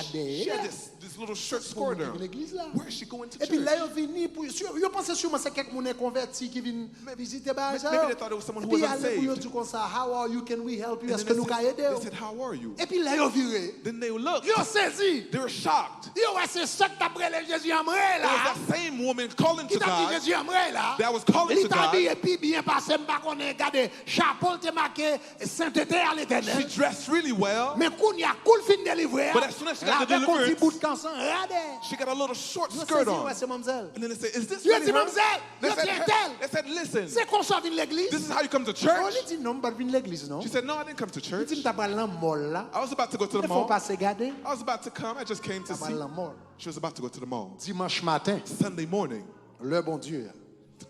She had radeye. this little shirt Pour squirt on. l'église là. Where is she going to Et puis church? là yo vini pour yo pense sûrement c'est quelqu'un moun converti qui vient visiter ba ça. Maybe they thought it was someone Et who puis wasn't allez pour yo saved. tout comme ça, how are you, can we help you? And Est-ce then que nous ka aider? they said, how are you? Et puis là yo viré. Then they looked. Yo saisi. They were shocked. Yo ouais c'est ça que d'après le Jésus amré It was là. that same woman calling Qui to t'a dit God Jésus amré là. that was calling Il to t'a dit God. et puis bien passé m'pa connait regarder chapeau te marqué sainteté à She l'Éternel. dressed really well. Mais qu'on y a cool fin délivré. But as soon as she got the avec un petit deliverance, bout de canson radé. She got a little short Yo skirt saisi on. ouais c'est mademoiselle. And then they said, is this Yo really dit her? mademoiselle, They yo said, tiens tel. they said, listen, C'est qu'on soit venu l'église. this is how you come to On church? lui dit non, pas venir l'église non. She said, no, I didn't come to Il church. dit m'ta pas dans mall là. I was about to go to the Il faut mall. passer garder. I was about to come. I just came to T'as pas see. dans mall. She was about to go to the mall. Dimanche matin, Sunday morning, le bon Dieu,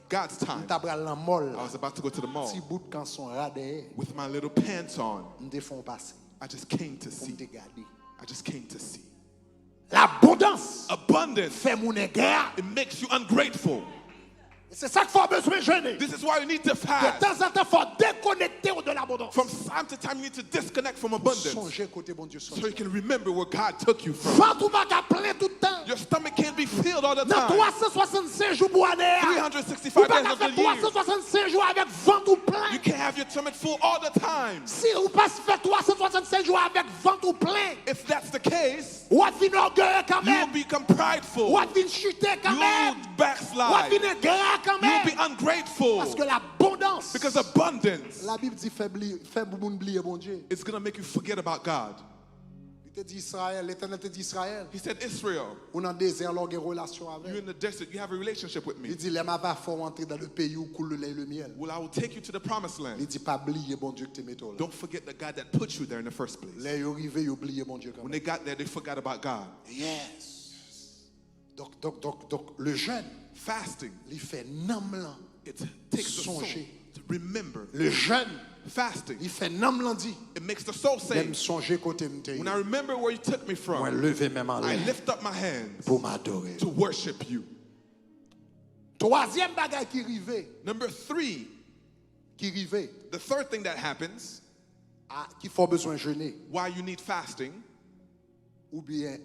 God's time, t'as pas dans mall. I was about to go to the mall Petit bout de canson radé, with my little pants on. m'te font passer. I just came to Pour see. m'te garder. I just came to see. L'abondance Abundance, fait mon ingrat. it makes you ungrateful. C'est ça qu'il faut besoin de jeûner. This is why you need to De fast. temps en temps, il faut déconnecter de l'abondance. From time to time, you need to disconnect from abundance Songez côté bon Dieu. so you can remember where God took you from. Ventre ou baga plein tout le temps. Your stomach can't be filled all the Dans time. 365 jours pour année. 365 Ou days pas of faire the year. 365 jours avec ventre ou plein. You can't have your stomach full all the time. Si vous passez faire 365 jours avec ventre ou plein, If that's the case, ou vous venez orgueilleux quand you will même. become prideful. Ou vous venez chuter quand You même. will Ou backslide. vous venez ingrat quand You will be même. ungrateful. Parce que l'abondance, Because abundance la Bible dit faible moun oublier bon Dieu. is going to make you forget about God. Il te dit Israël, l'Éternel te dit Israël. He said, Israel, On est en désert, on a une relation you're avec. in the desert. You have a relationship with me. Il dit les m'a faut entrer dans le pays où coule le lait et le miel. Well, I will take you to the promised land. Il dit pas oublier bon Dieu que tu mets là. Don't forget the God that put you there in the first place. Les arrivés, ils oublient bon Dieu quand When même. they got there, they forgot about God. Yes. Donc le jeûne, Fasting, il fait nam lan. it takes the soul Songer. to remember. Le jeûne, Fasting, il fait nam lan dit. it makes the soul say, Même songer côté m'te. when I remember where you took me Moi from, lever même en I l'air lift up my hands pour m'adorer. to worship you. Troisième bagage qui rive, Number three, the third thing that happens, qui faut besoin jeûner why you need fasting, ou bien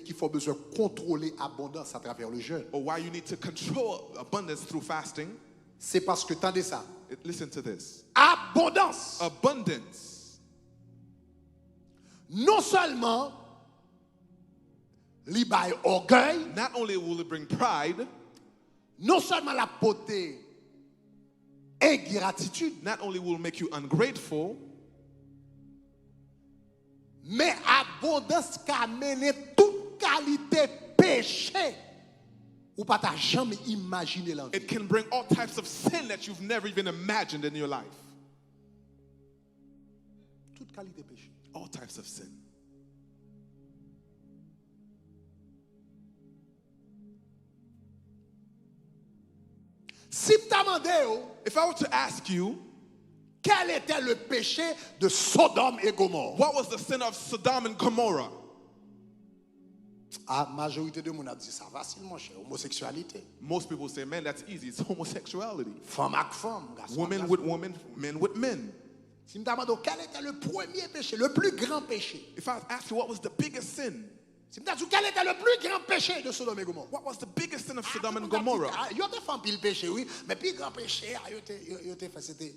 qu'il faut besoin contrôler abondance à travers le jeûne. or why you need to control abundance through fasting, C'est parce que tendez ça. listen to this. Abondance Abundance non seulement li bay orgueil, not only will it bring pride, non seulement la pote ingratitude, not only will it make you ungrateful, mais abondance ka mène toute qualité péché ou pas ta jamais imaginer l'envie. it can bring all types of sin that you've never even imagined in your life. Toute qualité péché. All types of sin. Si m'ta mandé If I were to ask you, quel était le péché de Sodome et Gomorrhe? what was the sin of Sodom and Gomorrah? La majorité de monde a dit ça facile mon cher, homosexualité. Most people say, man, that's easy. It's homosexuality. Femme avec femme, garçon Women avec with garçon. women, men with men. Si m'ta mandé quel était le premier péché, le plus grand péché? If I ask you what was the biggest sin, Si m'ta dit quel était le plus grand péché de Sodome et Gomorrhe? what was the biggest sin of Ah, Sodom tout le and monde a dit, Gomorrah? ah, yo te fait pile péché oui, mais plus grand péché yo te fait c'était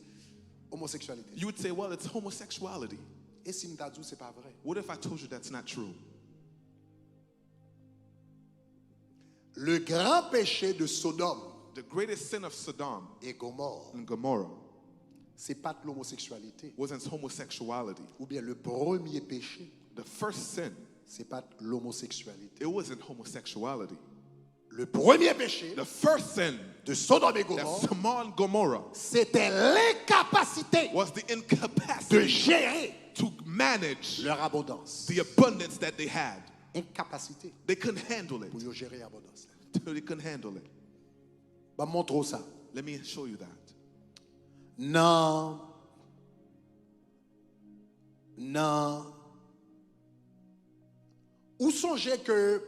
homosexualité. You would say, well, it's homosexuality. Et si m'ta dit c'est pas vrai? What if I told you that's not true? Le grand péché de Sodome The greatest sin of Sodom et Gomorrhe, and Gomorrah c'est pas de l'homosexualité. wasn't homosexuality. Ou bien le premier péché, The first sin, c'est pas de l'homosexualité. it wasn't homosexuality. Le premier péché The first sin, de Sodome et that Gomorrhe, Sodom and Gomorrah, c'était l'incapacité was the de incapacity gérer to manage leur abondance. the abundance that they had. Incapacité They couldn't handle it. pour yo gérer l'abondance. They couldn't handle it. Bah montre ça. Let me show you that. Non. Ou songez que,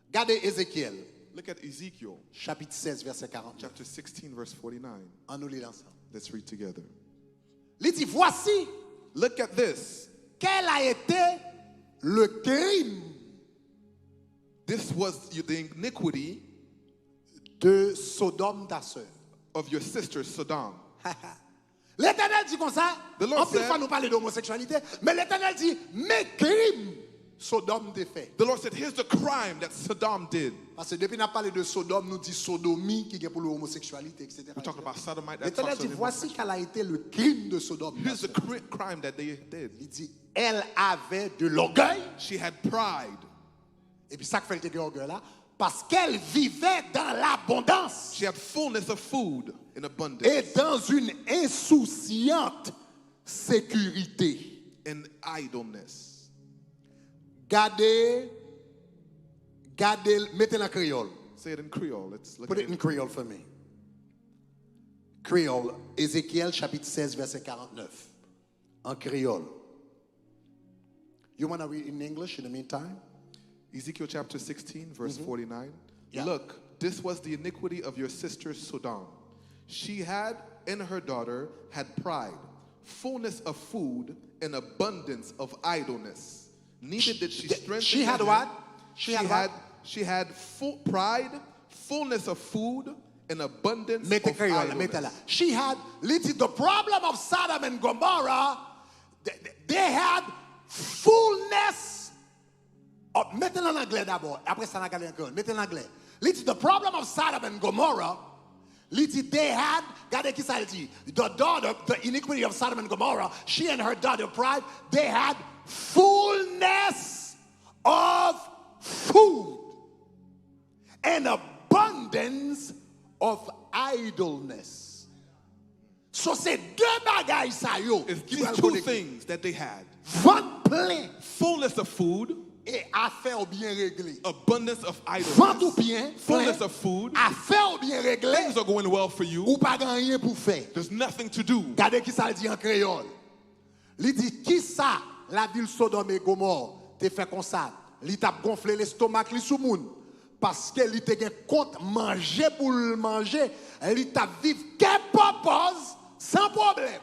regardez Ézéchiel, Look at Ezekiel chapitre 16, verset 40. chapter 16, verse 49. On nous lit ensemble. Let's read together. Il dit, voici Look at this. quel a été le crime This was the iniquity de Sodome ta sœur. of your sister Sodom. L'Éternel dit comme ça, The Lord en plus said- fois nous parler d'homosexualité, mais l'Éternel dit, mes crimes, Sodome te fait. The Lord said, here's the crime that Sodom did. Parce que depuis qu'on a parlé de Sodome, nous dit sodomie qui est pour l'homosexualité, etc. We're talking about sodomite. That L'Éternel talks dit, of voici quel a été le crime de Sodome. Here's the crime that they did. Il dit, elle avait de l'orgueil, She had pride. et puis ça que fait le orgueil là, parce qu'elle vivait dans l'abondance She had fullness of food in abundance et dans une insouciante sécurité. and idleness. Gardez, mettez-le en créole. Say it in Creole. Let's look Put at it in it. Creole for me. Créole, Ézéchiel chapitre 16, verset 49. En créole. You want to read in English in the meantime? Ezekiel chapter 16, verse 49. Yeah. Look, this was the iniquity of your sister Sodom. She had in her daughter had pride, fullness of food, and abundance of idleness. Neither did she strengthen. She had her what? hand. She had what? She had full pride, fullness of food, and abundance Mettez of créole, idleness. mettez là. She had, the problem of Sodom and Gomorrah, they had fullness of, mettez-le en anglais d'abord, après ça, en anglais. Mettez-le en anglais. The problem of Sodom and Gomorrah, they had, regardez qui ça le dit, the daughter, the iniquity of Sodom and Gomorrah, she and her daughter pride, they had fullness of food and abundance of idleness. So c'est deux bagailles ça yo. It's qui these doivent two connecter. things that they had: Vente plein fullness of food, et affaires bien réglées. abundance of Vente ou idleness, bien, fullness plein, of food. affaires bien réglées, Things are going well for you. ou pas rien pour faire. There's nothing to do. Regardez qui ça dit en créole. Il dit qui ça la ville Sodome et Gomorrhe te fait comme ça. Il t'a gonflé l'estomac li sou moun parce que il te gen compte manger pour le manger, il t'a vivre qu'un propose sans problème.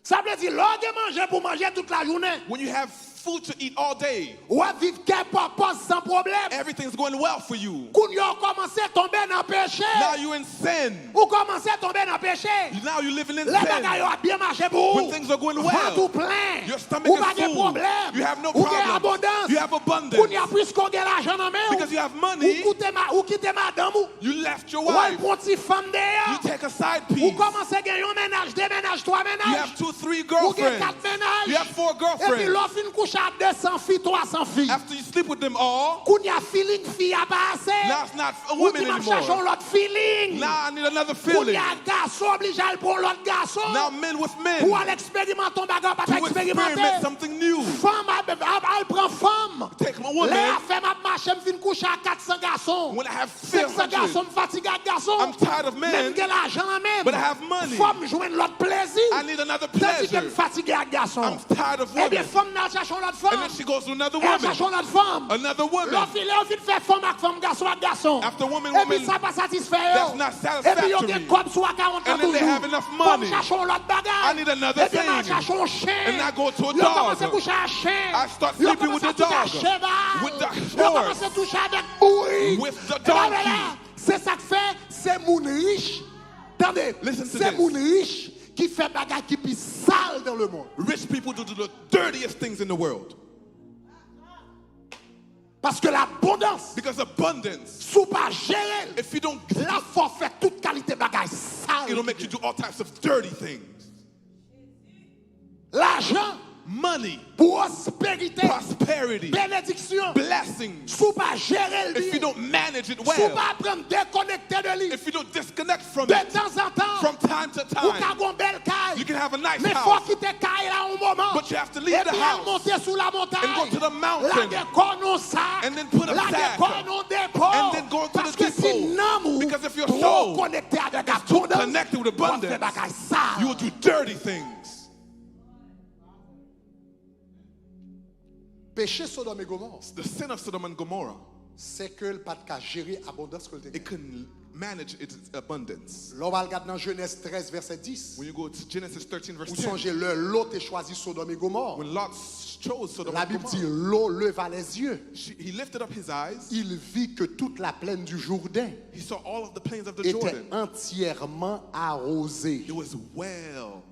Ça veut dire l'on manger pour manger toute la journée. When you have food to eat all day, Ou à vivre qu'un propose sans problème. everything's going well for you. Quand vous commencez à tomber dans le péché, Now you're in sin. vous commencez à tomber dans le péché. Now you're living in Les sin. bagailles ont bien marché pour When things are going vous, well, tout plein, your stomach ou is pas de full. problème, You have no ou gain problem. abondance, You have abundance. ou n'y a plus qu'on gagne l'argent dans main, Because you have money, ou quitter madame, you left your ou elle wife. prend petite femme derrière, You take a side ou piece. commencez à gagner un ménage, deux ménages, trois You ménages, have 2, 3 ou gagne girlfriends. quatre ménages, You have 4 et puis girlfriends. l'offre une couche à 200 filles, 300 filles. After you sleep with them all, Qu'on y a feeling fille à passer. now it's not a Ou woman qui m'a cherché anymore. l'autre feeling. Now I need another Qu'on y feeling. a garçon obligé à pour l'autre garçon. Now men with men Pour aller expérimenter ton bagage, pas to experiment expérimenter. something new. Femme, elle prend femme. Take a Là, woman. elle fait ma marche, elle me fait coucher à 400 garçons. When I have 500 garçons, 400, me fatigue à garçons. I'm tired of men, Même que l'argent même. but I have money. Femme joue l'autre plaisir. I need another Tandis qu'elle me pleasure. fatigue à garçon. I'm tired of Eh bien, women. femme n'a cherché l'autre And femme. then she goes to another Elle woman. cherche l'autre femme. Another woman. L'autre fille, elle vient faire femme avec femme, garçon avec garçon. After woman, Et puis woman, ça pas satisfait. that's not Et puis ils ont des satisfactory. codes soit 40 ans And then they toujours. have enough Comme money. cherchons l'autre bagage. I need another Et puis moi thing. cherchons un chien. And I go to a Ils ont commencé à dog. coucher à chien. I start Ils ont sleeping with commencé à the toucher à dog. cheval. With the Ils ont commencé à horse. toucher avec bouille. With the Et ben donkey. voilà, c'est ça que fait, c'est moun riche. Attendez, Listen to c'est this. moun riche qui fait bagage qui plus sale dans le monde. Rich people do the dirtiest things in the world. Parce que l'abondance, Because abundance, sous pas gérer, if you don't, la faut faire toute qualité bagage sale. it'll make you do all types of dirty things. L'argent, Money, prospérité, prosperity, bénédiction, blessings. sous pas gérer le If you bien, don't manage it sous well, pas prendre déconnecté de lui. if you don't disconnect from De it, temps en temps, from time to ou time, qu'à gon belle caille, you can have a nice mais faut house, quitter caille là un moment. but you have to Et leave the puis house monter sous la montagne. and go to the La mountain déconne au sac. and then put a La sack déconne au dépôt. and then go to Parce the que si depot. Nanm Because if your trop soul connecté avec too abondance, connected with tu vas abundance, faire bagage sale. you will do dirty things. Péché Sodome et Gomorrhe, The sin of Sodom and Gomorrah, c'est que le pas de gérer abondance que le it couldn't manage its abundance. L'on va regarder dans Genèse 13, verset 10. When you go to Genesis 13, verse Vous 10, songez, Lot a choisi Sodome et Gomorre. when Lot chose Sodom La and Bible dit, Gomorrah, Lot leva les yeux. he lifted up his eyes. Il vit que toute la plaine du Jourdain He saw all of the plains of the était Jordan. entièrement arrosée. It was well.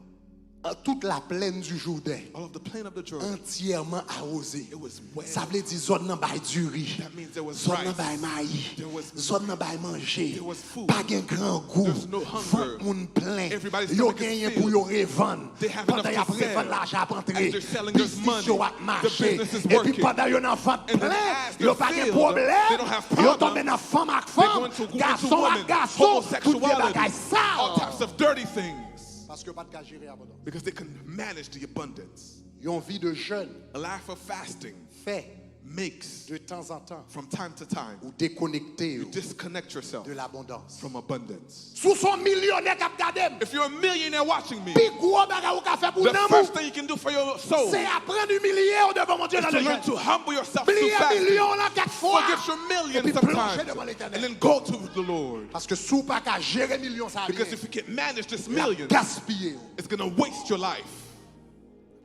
Toute la plaine du Jourdain All of the plain of the Jordan. entièrement arrosée. It was well. Ça veut dire zone nan bay du riz, That means there was zone nan rice. bay maïs, There was zone nan bay manger. There was food. Pas gen grand goût. There's no hunger. Vent moun plein. Everybody's Yo stomach is genyen filled. pou yo revendre. They have Pendant enough y to ap sell. revendre l'argent ap rentre. As they're selling, there's Business money. yo ap The marcher. business is Et puis working. pendant yo nan vente And then plein, as yo they're pa gen filled, problème. they don't have Yo problems. tombe nan femme ak They're femme, going to garçon woman, ak garçon, tout de homosexuality, bagay all types sale. of dirty things. Parce que pas de gérer abondance. Because they can manage the abundance. Yon vie de jeûne, A life of fasting fait makes, de temps en temps, from time to time, ou déconnecter you disconnect yourself de l'abondance. from abundance. Sous son millionnaire k'ap gade, If you're a millionaire watching me, pi gros bagay ou ka fait pour the Nanm, first thing you can do for your soul c'est apprendre humilier au devant mon Dieu is dans to le learn jeûne. to humble yourself through Plier fasting. million là quatre fois. Forget your Et millions puis plonger sometimes devant and l'Éternel. then go to the Lord. Parce que sous pas qu'à gérer million ça Because rien. if you can't manage this Il a million, gaspillé. it's going to waste your life.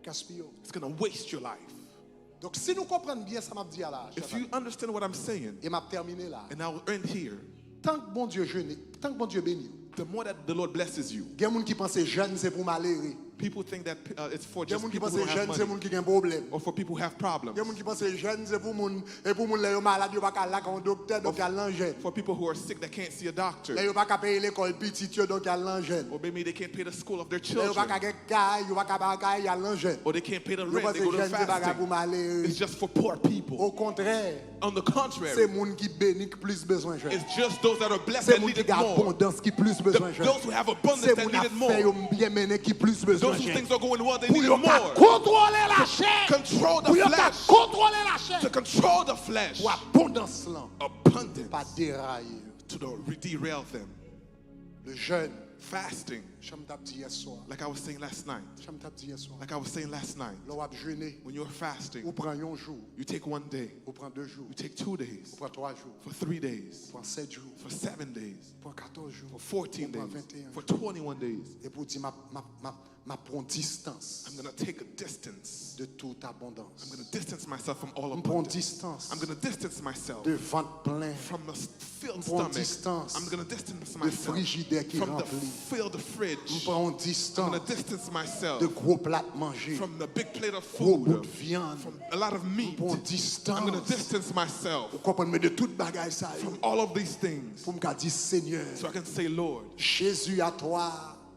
Gaspillé. It's going to waste your life. Donc si nous comprenons bien ça m'a dit là, If you understand what I'm saying, et m'a terminé là. and I'll end here, Tant que bon Dieu jeûne, tant que bon Dieu bénit. the more that the Lord blesses you, Il y a des gens qui pensent que jeûne c'est pour malheureux. people think that it's for Il y a des just gens qui people pensent who que don't have jeûne c'est money pour qui ont un problème. or for people who have problems. Il y a des gens qui pensent que jeûne c'est pour moun et pour moun les malades, yo pas là quand docteur donc il l'engêne. For people who are sick that can't see a doctor, Là yo pas payer l'école petite yo donc il l'engêne. or maybe they can't pay the school of their Là yo pas children, gagner caille, yo pas payer il l'engêne. or they can't pay the Yo rent, pense they que go to jeûne c'est pas pour fasting. malheureux. It's just for poor people. Au contraire, On the c'est contrary, moun qui bénit qui plus besoin jeûne. it's just those that are blessed C'est that moun need qui it a more. abondance qui plus besoin jeûne. Those who have abundance C'est that moun need a it more. fait yo bien mené qui plus besoin Those who jeûne. things are going well, they Pour need yo it ka more. contrôler la chair. Control Pour the yo ka flesh. contrôler la chair. To control the flesh. Pour abondance là, Abundance. pas dérailler. To derail them. Le jeûne, Fasting. j'aime t'a dit hier soir. Like I was saying last night. J'aime t'a dit hier soir. Like I was saying last night. Là, on jeûner. When you're fasting, Ou prend un jour, you take 1 day. ou prend 2 jours, You take 2 days. ou prend 3 jours, For 3 days. ou prend 7 jours, For 7 days. ou prend 14 jours, For 14 ou prend days. 21 For jours. 21 days. Et pour dire, Ma prends distance I'm going to take a distance. de toute abondance. I'm going to distance myself from all Je prends abundance. distance I'm going to distance myself de ventre plein, from a filled Je prends stomach. distance I'm going to distance de myself frigidaire qui from the remplit. filled Je fridge. prends I'm distance going to distance myself de gros plats mangés, from the big plate of gros bouts de food, viande. from a lot of meat. Je prends I'm going to distance. distance myself Vous comprenez, mais de toute bagaille ça, from all of these things pour me dire Seigneur, so I can say, Lord, Jésus à toi,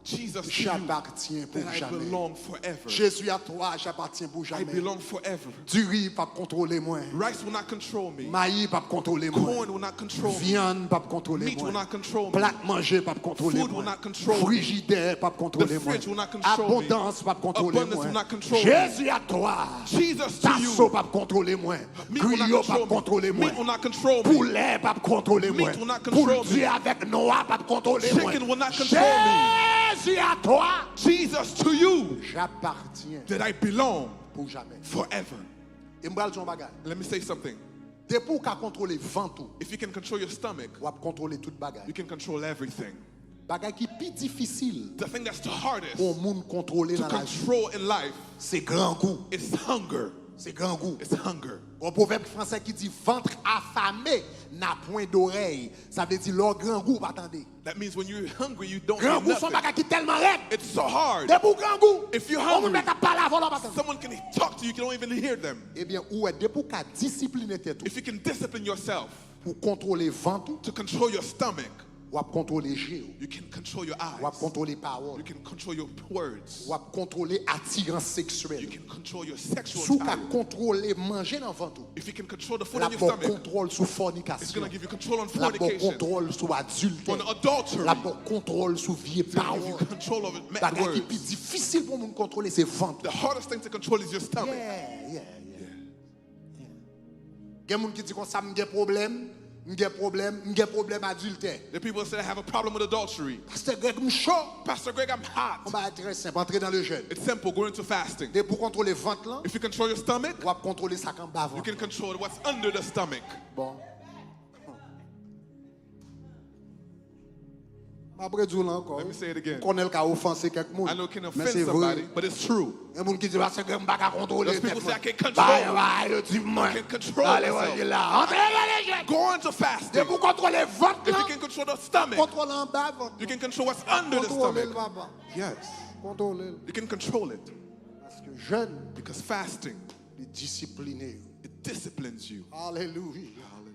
Jesus, to you, j'appartiens pour that I jamais. belong forever. Jésus à toi, j'appartiens pour I jamais. belong forever. Du riz, pas contrôler moi. Rice will not control me. Maïs, pas contrôler moi. Corn will not control me. Viande, pas contrôler Meat will moi. not control me. Plat manger, pas contrôler Food will moi. not control me. Frigidaire, pas contrôler The moi. fridge will not control me. Abondance, pas contrôler Abundance moi. will not control me. Jésus à toi. Jesus to Tasso, you. pas contrôler moi. Meat will not Griot, pas control contrôler me. moi. Meat will not control me. Poulet, pas contrôler moi. Meat will not control Poule Dieu me. avec Noah, pas contrôler moi. Chicken will not control me. Jésus à toi. Jesus, to you, J'appartiens that I belong pour jamais. forever. Et m'bral son bagage. Let me say something. Depuis pour qu'à contrôler ventre, If you can control your stomach, ou à contrôler toute bagage. you can control everything. Bagage qui plus difficile The thing that's the hardest pour monde contrôler to dans la vie, control in life c'est grand goût. is hunger. C'est grand goût. It's hunger. Un proverbe français qui dit ventre affamé n'a point d'oreille. Ça veut dire leur grand goût, pas attendez. That means when you're hungry, you don't Grand hear goût son nothing. bagage qui tellement raide. It's so hard. Dès pour grand goût, If you're on vous hungry, met à parler avant pas attendre. someone can talk to you, you don't even hear them. Eh bien, où est dès pour qu'à discipliner tête If you can discipline yourself pour contrôler ventre, to control your stomach, ou à contrôler géo, you can control your ou à eyes. contrôler parole, You can control your words. ou à contrôler attirance You sexuelle. can control your sexual Sous qu'à desire. contrôler manger dans ventre, If you can control the food la in your pour stomach, contrôle sous it's fornication, going to give you control on la pour fornication, contrôle sous adultère, on adultery, la pour contrôle sous vie it's going to give parole. you control over bad Bagage qui words. plus difficile pour nous contrôler, c'est ventre. The hardest thing to control is your stomach. Yeah. Il y a des gens qui disent que ça me problème, problème adultère. The people say I have a problem with adultery. Pasteur Greg, je suis chaud. Pastor Greg, I'm On hot. va être très simple, entrer dans le jeûne. It's simple, go into fasting. Dès pour contrôler le ventre là, If you control your stomach, on va contrôler ça quand bas. you can control what's under the stomach. Bon. Après tout là encore. Let me say it again. Qu'on a offensé quelqu'un. I know it can Mais offend c'est somebody, vrai. but it's true. Il y a des gens qui disent que je ne peux pas contrôler. Those people say I can't control. Bye, le type moi. I can control Allez, myself. voyez là. Entrez dans les jeûnes. Go into fasting. Dès pour contrôler le ventre If là, you can control the stomach, contrôler en bas ventre. you can control what's under the Contrôler le stomach. papa. Yes, Contrôler. you can control it Parce que jeûne, because fasting, est discipliné. it disciplines you. Alléluia. Hallelujah.